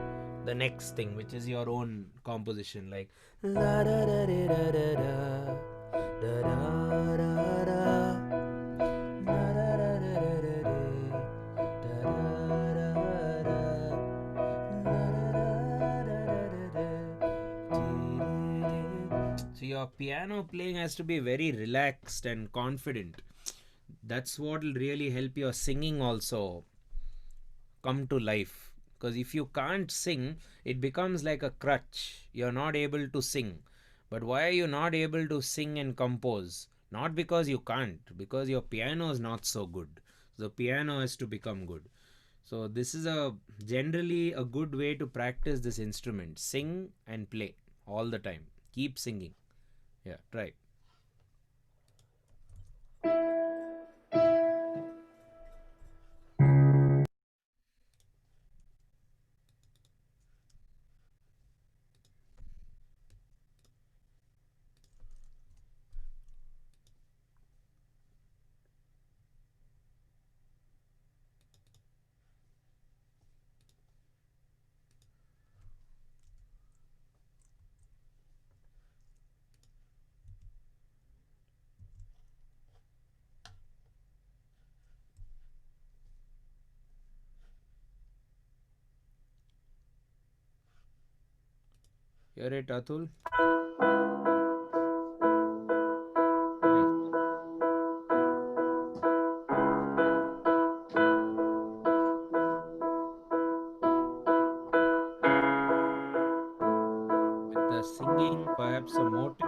the next thing, which is your own composition, like la da da da da da da da da da da la da da da da da da da da da so your piano playing has to be very relaxed and confident. That's what will really help your singing also come to life. Because if you can't sing, it becomes like a crutch. You're not able to sing. But why are you not able to sing and compose? Not because you can't, because your piano is not so good. The piano has to become good. So this is a generally a good way to practice this instrument. Sing and play all the time. Keep singing. Yeah, try. Hear it, Atul? With the singing, perhaps a motive.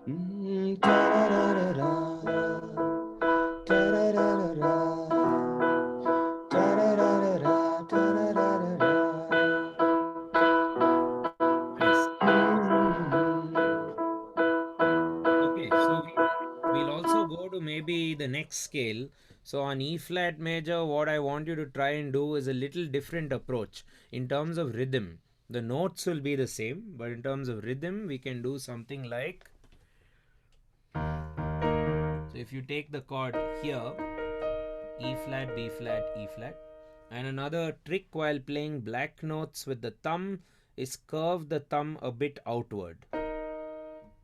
Nice. Okay, so we'll also go to maybe the next scale. So on E flat major, what I want you to try and do is a little different approach in terms of rhythm. The notes will be the same, but in terms of rhythm, we can do something like. So if you take the chord here, E flat, B flat, E flat, and another trick while playing black notes with the thumb is curve the thumb a bit outward.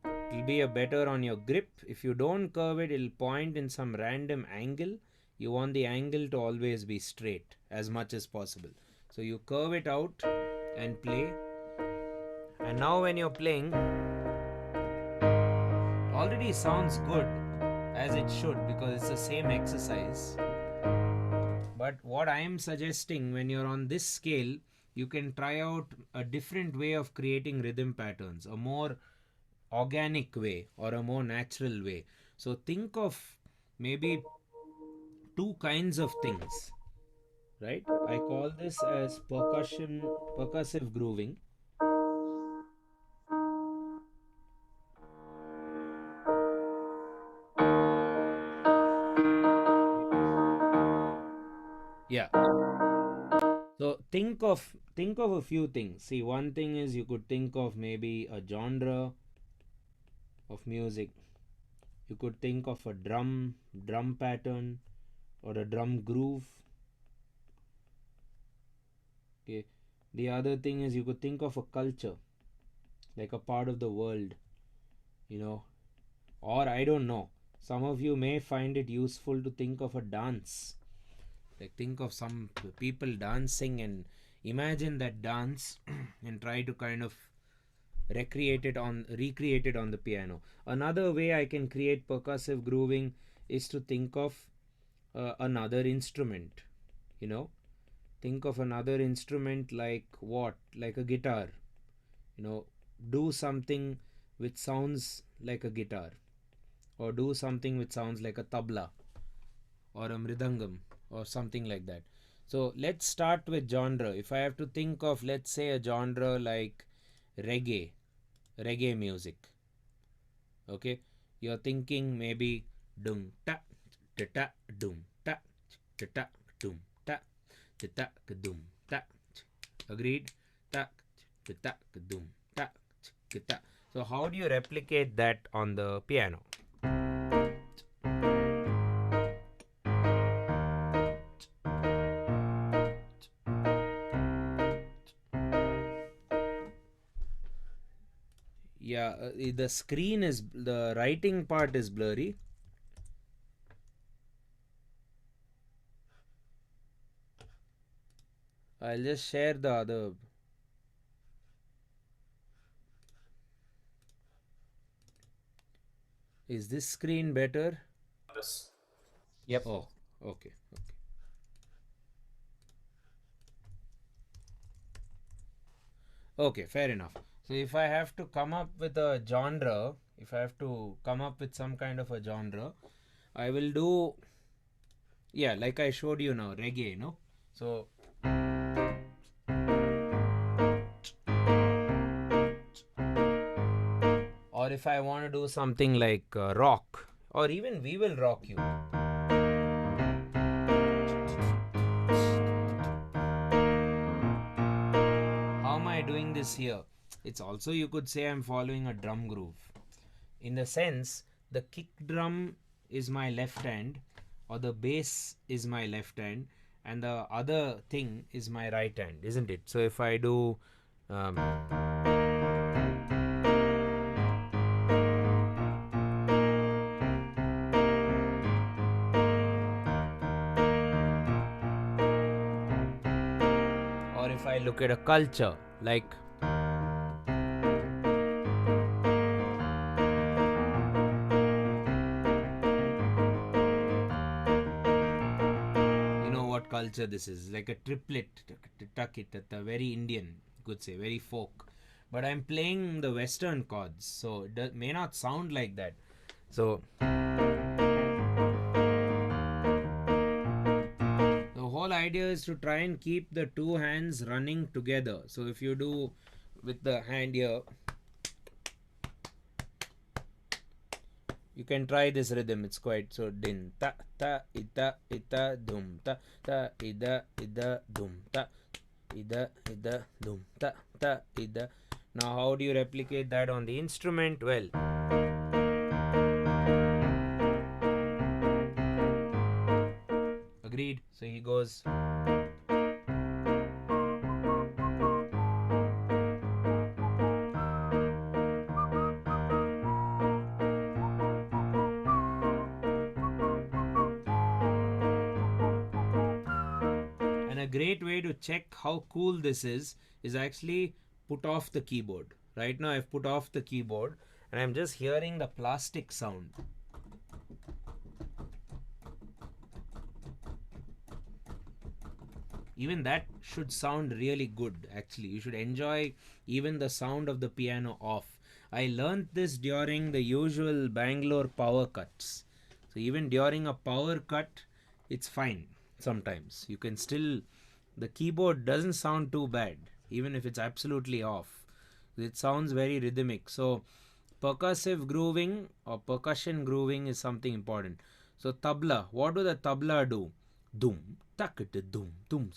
It'll be a better on your grip. If you don't curve it, it'll point in some random angle. You want the angle to always be straight as much as possible. So you curve it out and play. And now when you're playing, it already sounds good as it should because it's the same exercise. But what I am suggesting when you're on this scale, you can try out a different way of creating rhythm patterns, a more organic way or a more natural way. So think of maybe two kinds of things, right? I call this as percussive grooving. Yeah. So think of a few things. See, one thing is you could think of maybe a genre of music. You could think of a drum pattern or a drum groove. Okay. The other thing is you could think of a culture, like a part of the world. you know, or I don't know, some of you may find it useful to think of a dance. Like think of some people dancing and imagine that dance and try to kind of recreate it on the piano. Another way I can create percussive grooving is to think of another instrument. You know, think of another instrument like what? Like a guitar. You know, do something which sounds like a guitar, or do something which sounds like a tabla or a mridangam or something like that. So let's start with genre. If I have to think of, let's say, a genre like reggae music, okay, you're thinking maybe dum ta ta dum ta ta dum ta ta dum ta. Agreed? Ta ta dum ta ta. So how do you replicate that on the piano? Yeah, the screen is, the writing part is blurry. I'll just share the other. Is this screen better? This. Yep. Oh, okay. Okay, fair enough. So if I have to come up with a genre, if I have to come up with some kind of a genre, I will do, yeah, like I showed you now, reggae, no? So or if I want to do something like rock, or even We Will Rock You. How am I doing this here? It's also, you could say, I'm following a drum groove. In the sense, the kick drum is my left hand, or the bass is my left hand, and the other thing is my right hand, isn't it? So if I do or if I look at a culture like culture this is, like a triplet, very Indian, you could say, very folk. But I'm playing the Western chords, so it may not sound like that. So the whole idea is to try and keep the two hands running together. So if you do with the hand here, you can try this rhythm. It's quite so din ta ta ita ita dum ta ta ida ida dum ta ida ida dum ta ta ida. Now how do you replicate that on the instrument? Well, agreed. So he goes. Great way to check how cool this is actually put off the keyboard. Right now I've put off the keyboard and I'm just hearing the plastic sound. Even that should sound really good. Actually, you should enjoy even the sound of the piano off. I learned this during the usual Bangalore power cuts. So even during a power cut, it's fine. Sometimes you can still, the keyboard doesn't sound too bad even if it's absolutely off. It sounds very rhythmic. So percussive grooving or percussion grooving is something important. So tabla, what do the tabla do? Dum takit dum dum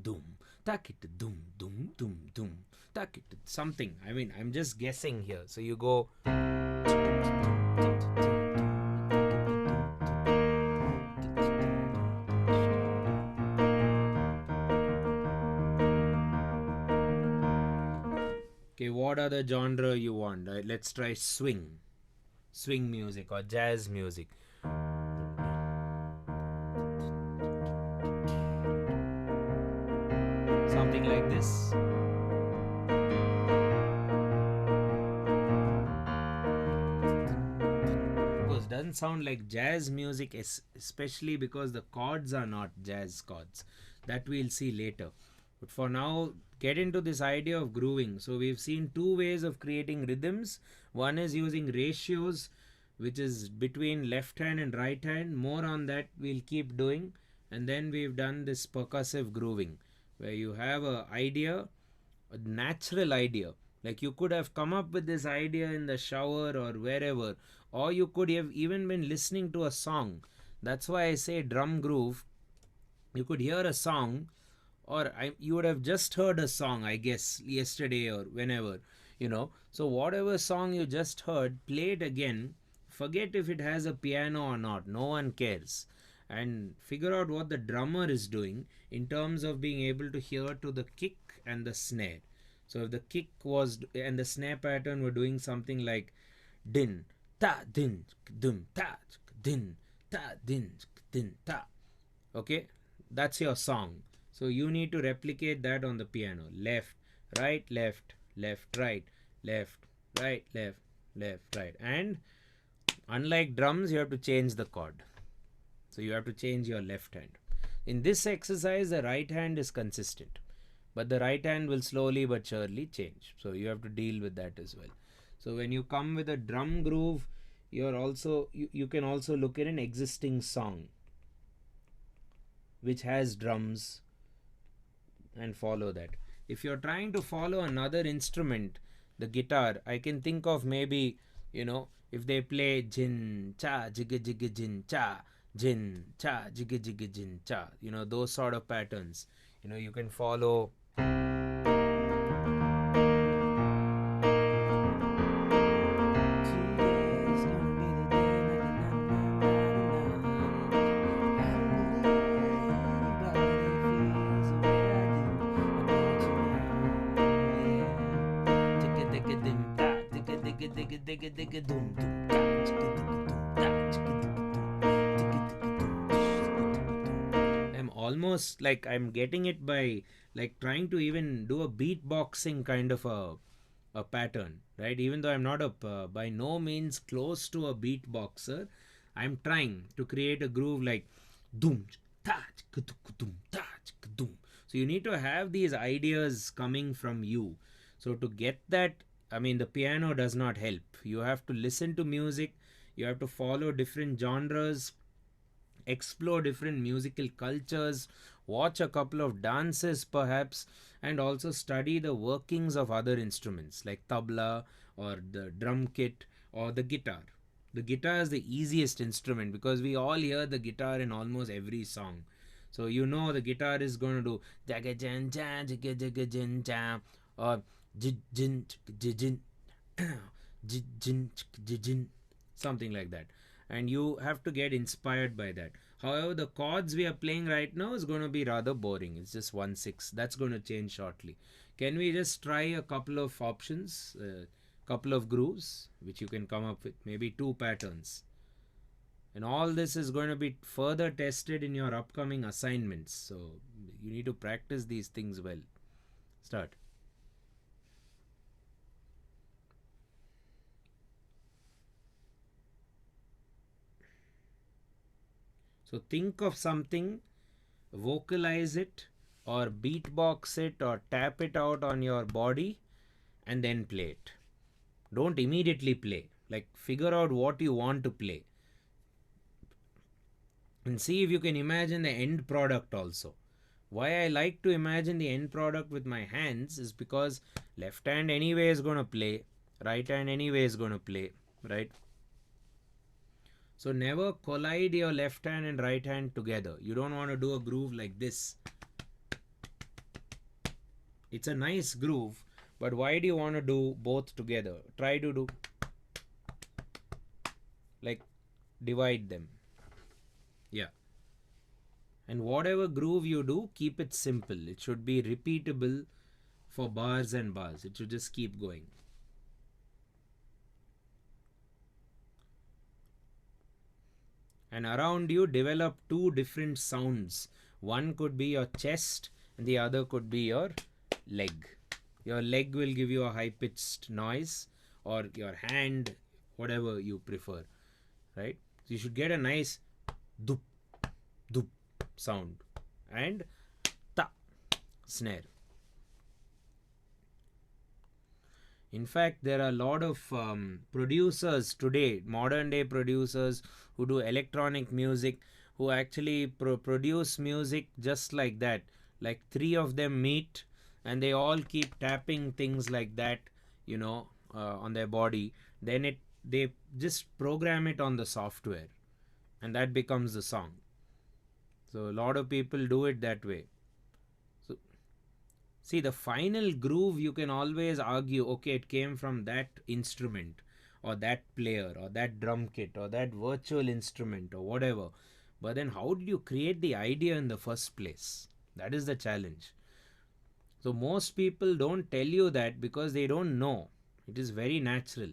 dum takit dum dum dum dum takit something. I mean, I'm just guessing here. So you go. Okay, what other genre you want? Let's try swing. swing music or jazz music. Something like this. Of course, doesn't sound like jazz music, especially because the chords are not jazz chords. That we'll see later. But for now, get into this idea of grooving. So we've seen two ways of creating rhythms. One is using ratios, which is between left hand and right hand. More on that we'll keep doing. And then we've done this percussive grooving, where you have a idea, a natural idea. Like you could have come up with this idea in the shower or wherever, or you could have even been listening to a song. That's why I say drum groove. You could hear a song, or you would have just heard a song, I guess, yesterday or whenever, So, whatever song you just heard, play it again. Forget if it has a piano or not, no one cares. And figure out what the drummer is doing in terms of being able to hear to the kick and the snare. So, if the kick was and the snare pattern were doing something like din, ta, din, dum, ta, din, ta, din, ta. Okay, that's your song. So you need to replicate that on the piano. Left, right, left, left, right, left, right, left, left, right. And unlike drums, you have to change the chord. So you have to change your left hand. In this exercise, the right hand is consistent, but the right hand will slowly but surely change. So you have to deal with that as well. So when you come with a drum groove, you can also look at an existing song which has drums and follow that. If you're trying to follow another instrument, the guitar, I can think of maybe, if they play jin cha jigga jigga jin cha jigga jigga jin cha, those sort of patterns. You can follow. I'm almost like I'm getting it by like trying to even do a beatboxing kind of a pattern, right? Even though I'm not by no means close to a beatboxer, I'm trying to create a groove like doom taj doom taj doom. So you need to have these ideas coming from you. So to get that, I mean, the piano does not help. You have to listen to music, you have to follow different genres, explore different musical cultures, watch a couple of dances perhaps, and also study the workings of other instruments like tabla or the drum kit or the guitar. The guitar is the easiest instrument because we all hear the guitar in almost every song. So the guitar is going to do jaga jan jan jaga jaga jan jan or jin jin jin something like that, and you have to get inspired by that. However, the chords we are playing right now is going to be rather boring. It's just 1/6. That's going to change shortly. Can we just try a couple of options, couple of grooves which you can come up with, maybe 2 patterns, and all this is going to be further tested in your upcoming assignments, so you need to practice these things well. Start. So think of something, vocalize it or beatbox it or tap it out on your body and then play it. Don't immediately play. Like figure out what you want to play and see if you can imagine the end product also. Why I like to imagine the end product with my hands is because left hand anyway is going to play, right hand anyway is going to play, right? So never collide your left hand and right hand together. You don't want to do a groove like this. It's a nice groove, but why do you want to do both together? Try to do like divide them. Yeah. And whatever groove you do, keep it simple. It should be repeatable for bars and bars. It should just keep going. and around you develop two different sounds. One could be your chest and the other could be your leg. Your leg will give you a high pitched noise, or your hand, whatever you prefer, right? So you should get a nice dup dup sound and ta snare. In fact, there are a lot of producers today, modern day producers who do electronic music, who actually produce music just like that. Like three of them meet and they all keep tapping things like that, on their body. Then they just program it on the software, and that becomes the song. So a lot of people do it that way. So see, the final groove, you can always argue, okay, it came from that instrument or that player or that drum kit or that virtual instrument or whatever. But then how did you create the idea in the first place? That is the challenge. So most people don't tell you that because they don't know. It is very natural.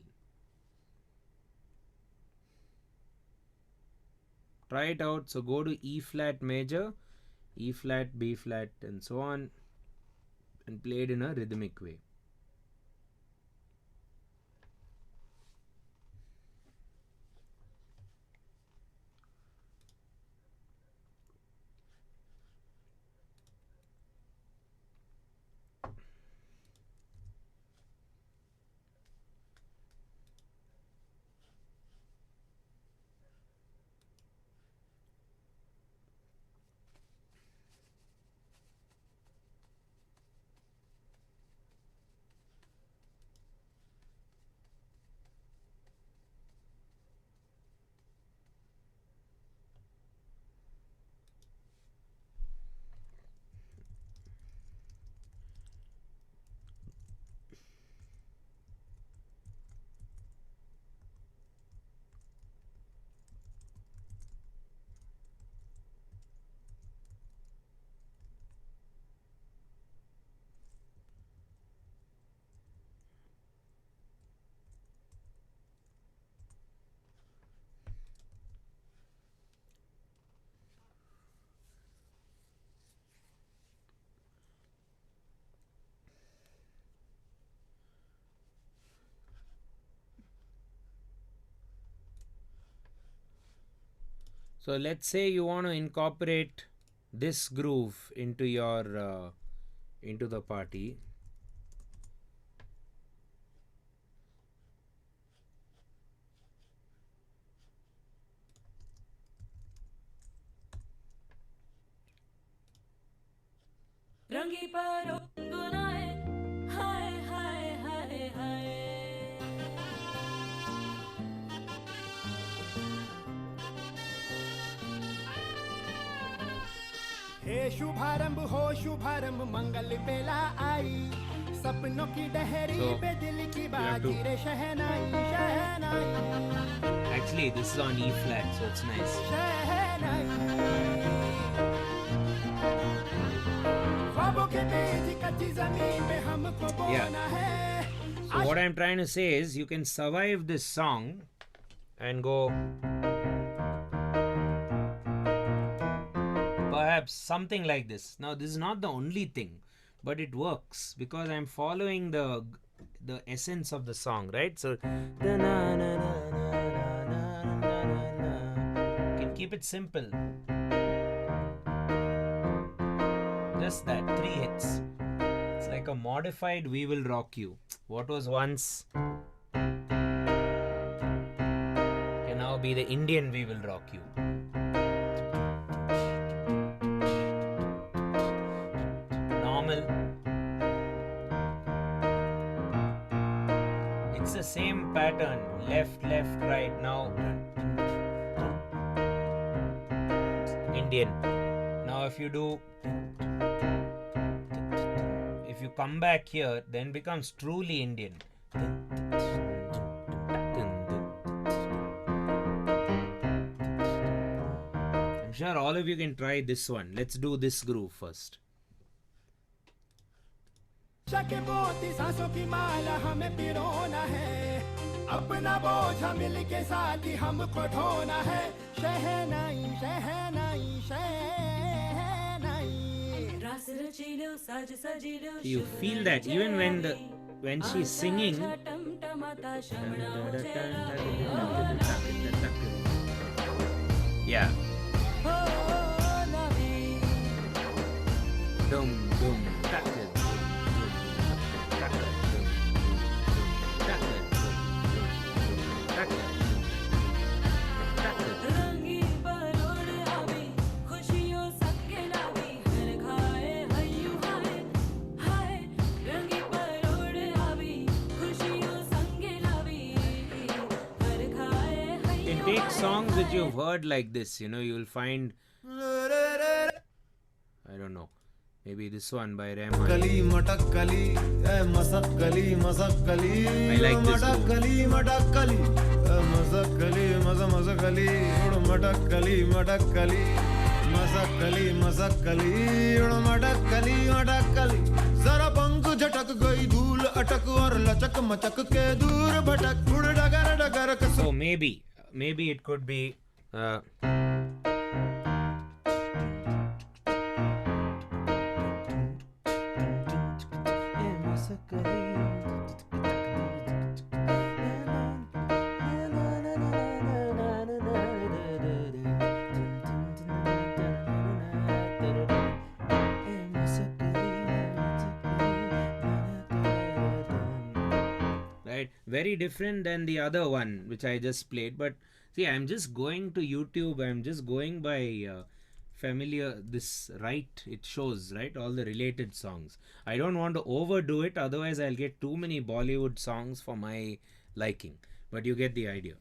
Try it out. So go to E flat major, E flat, B flat, and so on, and play it in a rhythmic way. So let's say you want to incorporate this groove into your into the party. रंगी पारो गुनाए हाय हाय हाय हाय हे शुभारंभ हो शुभारंभ मंगल बेला आई सपनों की डहरी So, पे दिल की you have to- बाजी रे शहनाई शहनाई Actually, this is on E flat, so it's nice. शहनाई ख्वाबों के बीच कच्ची जमीन पे हमको बोना है So what I'm trying to say is, you can survive this song and go perhaps something like this. Now this is not the only thing, but it works because I'm following the essence of the song, right? So you can keep it simple. Just that, 3 hits. It's like a modified We Will Rock You. What was once can now be the Indian We Will Rock You. Normal. It's the same pattern. Left, left, right. Now Indian. Now if you do, if you come back here, then becomes truly Indian. I'm sure all of you can try this one. Let's do this groove first. शके बोती सांसों की माला हमें पिरोना है अपना बोझ मिल के साथ हमको ढोना है शहनाई शहनाई शहनाई रास रचीलो साज सजीलो You Shubh feel that even when she's singing. टमटमाता श्रवणाओ Yeah. हो नवी Dum dum. Tack it. Tack it. Tack it. Tack it. Tack it. रंगी परोड़ आवी खुशियों सबके लावी हर खाए हयू हाय हाय रंगी परोड़ आवी खुशियों संगे लावी हर खाए You can हयू take songs which you've heard like this, you know, you'll find, I don't know, maybe this one by Rahman. कली मटक कली ए मसक कली मसक कली I like this मटक too. कली मटक कली ए मसक कली मसक कली उड़ मटक कली मटक कली मसक कली उड़ मटक कली जरा पंख झटक गई धूल अटक और लचक मचक के दूर भटक उड़ डगर डगर कस So maybe it could be right, very different than the other one which I just played. But see, I'm just going to YouTube, I'm just going by familiar, this right, it shows, right, all the related songs. I don't want to overdo it, otherwise I'll get too many Bollywood songs for my liking, but you get the idea.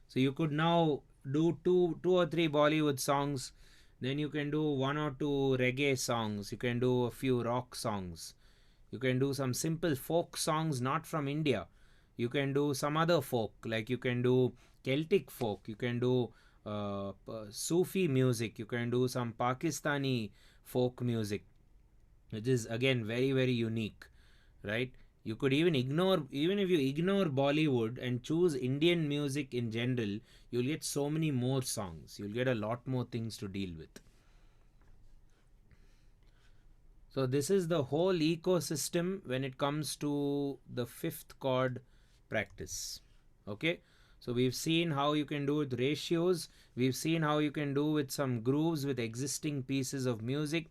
So you could now do two or three Bollywood songs, then you can do one or two reggae songs, you can do a few rock songs, you can do some simple folk songs not from India, you can do some other folk, like you can do Celtic folk, you can do Sufi music, you can do some Pakistani folk music, which is again very, very unique, right? You could even if you ignore Bollywood and choose Indian music in general, you'll get so many more songs. You'll get a lot more things to deal with. So this is the whole ecosystem when it comes to the fifth chord practice. Okay, so we've seen how you can do with ratios, we've seen how you can do with some grooves with existing pieces of music,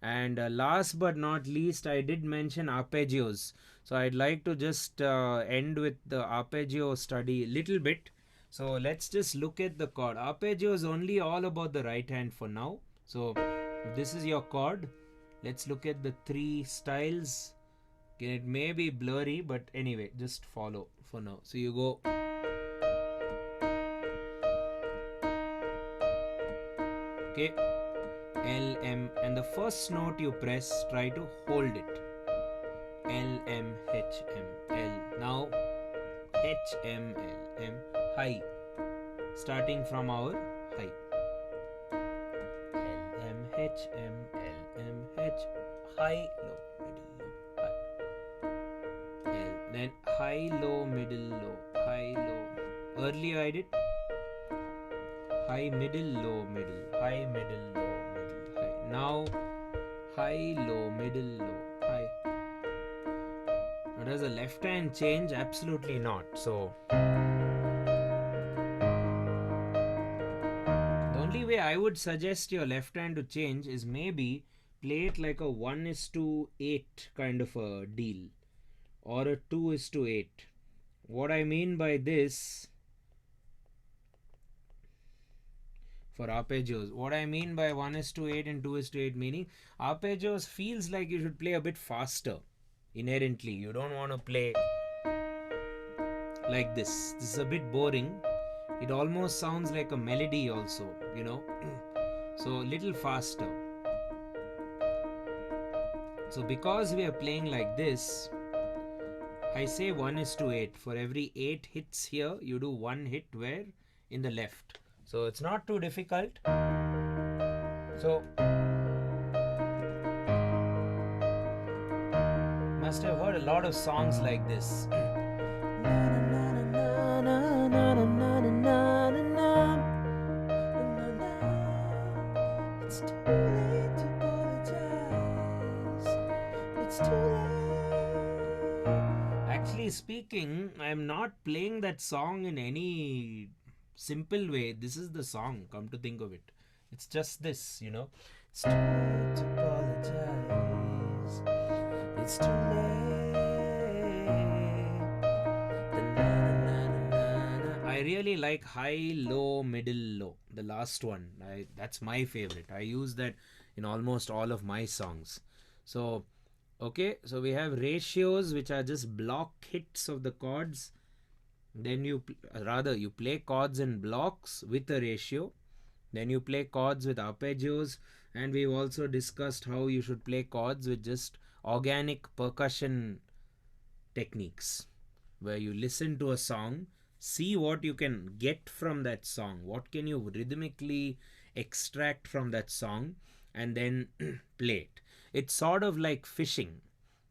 and last but not least, I did mention arpeggios. So I'd like to just end with the arpeggio study a little bit. So let's just look at the chord. Arpeggio is only all about the right hand for now. So if this is your chord, let's look at the three styles. Okay, it may be blurry, but anyway, just follow for now. So you go. Okay, L, M, and the first note you press, try to hold it. L, M, H, M, L. Now H, M, L, M, high. Starting from our high. L, M, H, M, L, M, H, high, low, middle, low, high. L, then high, low, middle, low, high, low. Earlier I did high, middle, low, middle, high, middle, low, middle, high. Now high, low, middle, low, high. Now does the left hand change? Absolutely not. So the only way I would suggest your left hand to change is maybe play it like a 1:8 kind of a deal, or a 2:8. What I mean by this, for arpeggios, what I mean by 1:8 and 2:8, meaning arpeggios feels like you should play a bit faster inherently. You don't want to play like this. This is a bit boring. It almost sounds like a melody also, you know. So little faster. So because we are playing like this, I say 1:8. For every 8 hits here, you do 1 hit where? In the left. So it's not too difficult. So must have heard a lot of songs like this. It's too late to apologize. It's too late. Actually speaking, I'm not playing that song in any simple way. This is the song, come to think of it. It's just this, you know. It's too late to apologize. It's too late. I really like high, low, middle, low. The last one. That's my favorite. I use that in almost all of my songs. So, okay, so we have ratios which are just block hits of the chords. Then you play chords in blocks with a ratio. Then you play chords with arpeggios, and we've also discussed how you should play chords with just organic percussion techniques, where you listen to a song, see what you can get from that song, what can you rhythmically extract from that song, and then play it. It's sort of like fishing,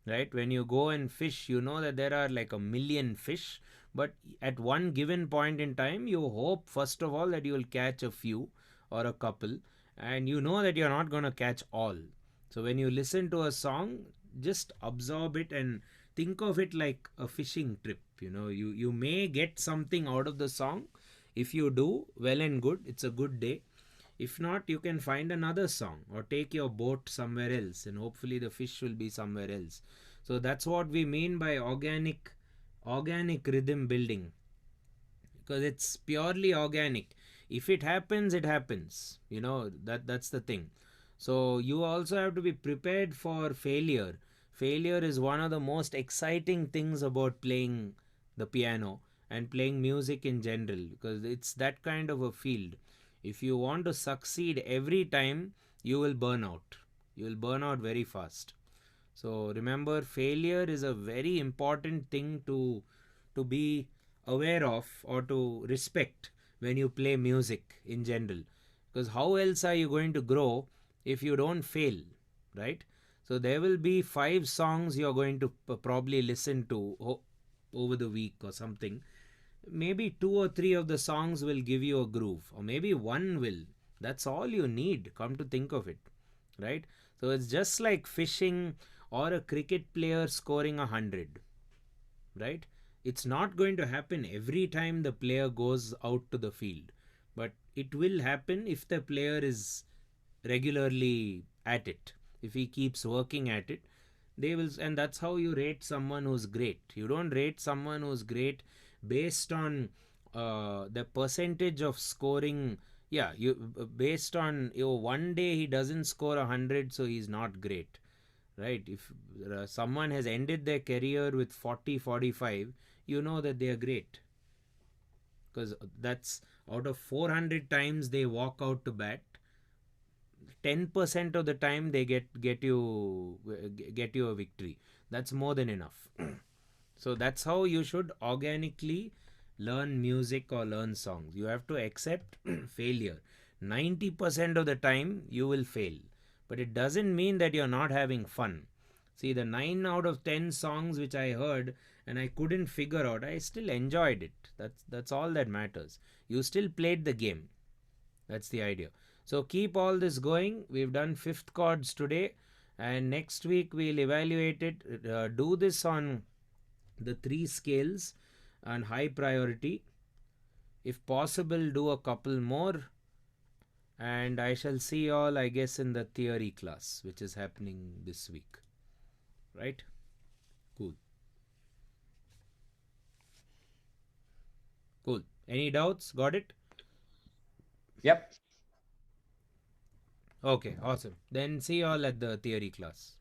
right? When you go and fish, you know that there are like a million fish, but at one given point in time, you hope first of all that you will catch a few or a couple, and you know that you're not going to catch all. So when you listen to a song, just absorb it and think of it like a fishing trip. You know, you may get something out of the song. If you do, well and good, it's a good day. If not, you can find another song or take your boat somewhere else, and hopefully the fish will be somewhere else. So that's what we mean by organic rhythm building, because it's purely organic. If it happens, it happens. You know, that's the thing. So you also have to be prepared for failure. Failure is one of the most exciting things about playing the piano and playing music in general, because it's that kind of a field. If you want to succeed every time, you will burn out. You will burn out very fast. So remember, failure is a very important thing to be aware of or to respect when you play music in general. Because how else are you going to grow if you don't fail, right? So there will be 5 songs you're going to probably listen to over the week or something. Maybe 2 or 3 of the songs will give you a groove, or maybe one will. That's all you need, come to think of it, right? So it's just like fishing or a cricket player scoring 100, right? It's not going to happen every time the player goes out to the field, but it will happen if the player is regularly at it. If he keeps working at it, they will. And that's how you rate someone who's great. You don't rate someone who's great based on the percentage of scoring. Yeah, you based on one day he doesn't score 100, so he's not great, right? If someone has ended their career with 40-45, you know that they are great, because that's out of 400 times they walk out to bat, 10% of the time they get you a victory. That's more than enough. So that's how you should organically learn music or learn songs. You have to accept failure. 90% of the time you will fail, but it doesn't mean that you're not having fun. See, the 9 out of 10 songs which I heard and I couldn't figure out, I still enjoyed it. That's all that matters. You still played the game. That's the idea. So keep all this going. We've done 5th chords today, and next week we'll evaluate it. Do this on the 3 scales and high priority. If possible, do a couple more, and I shall see you all, I guess, in the theory class, which is happening this week. Right? Cool. Cool. Any doubts? Got it? Yep. Okay, awesome. Then see you all at the theory class.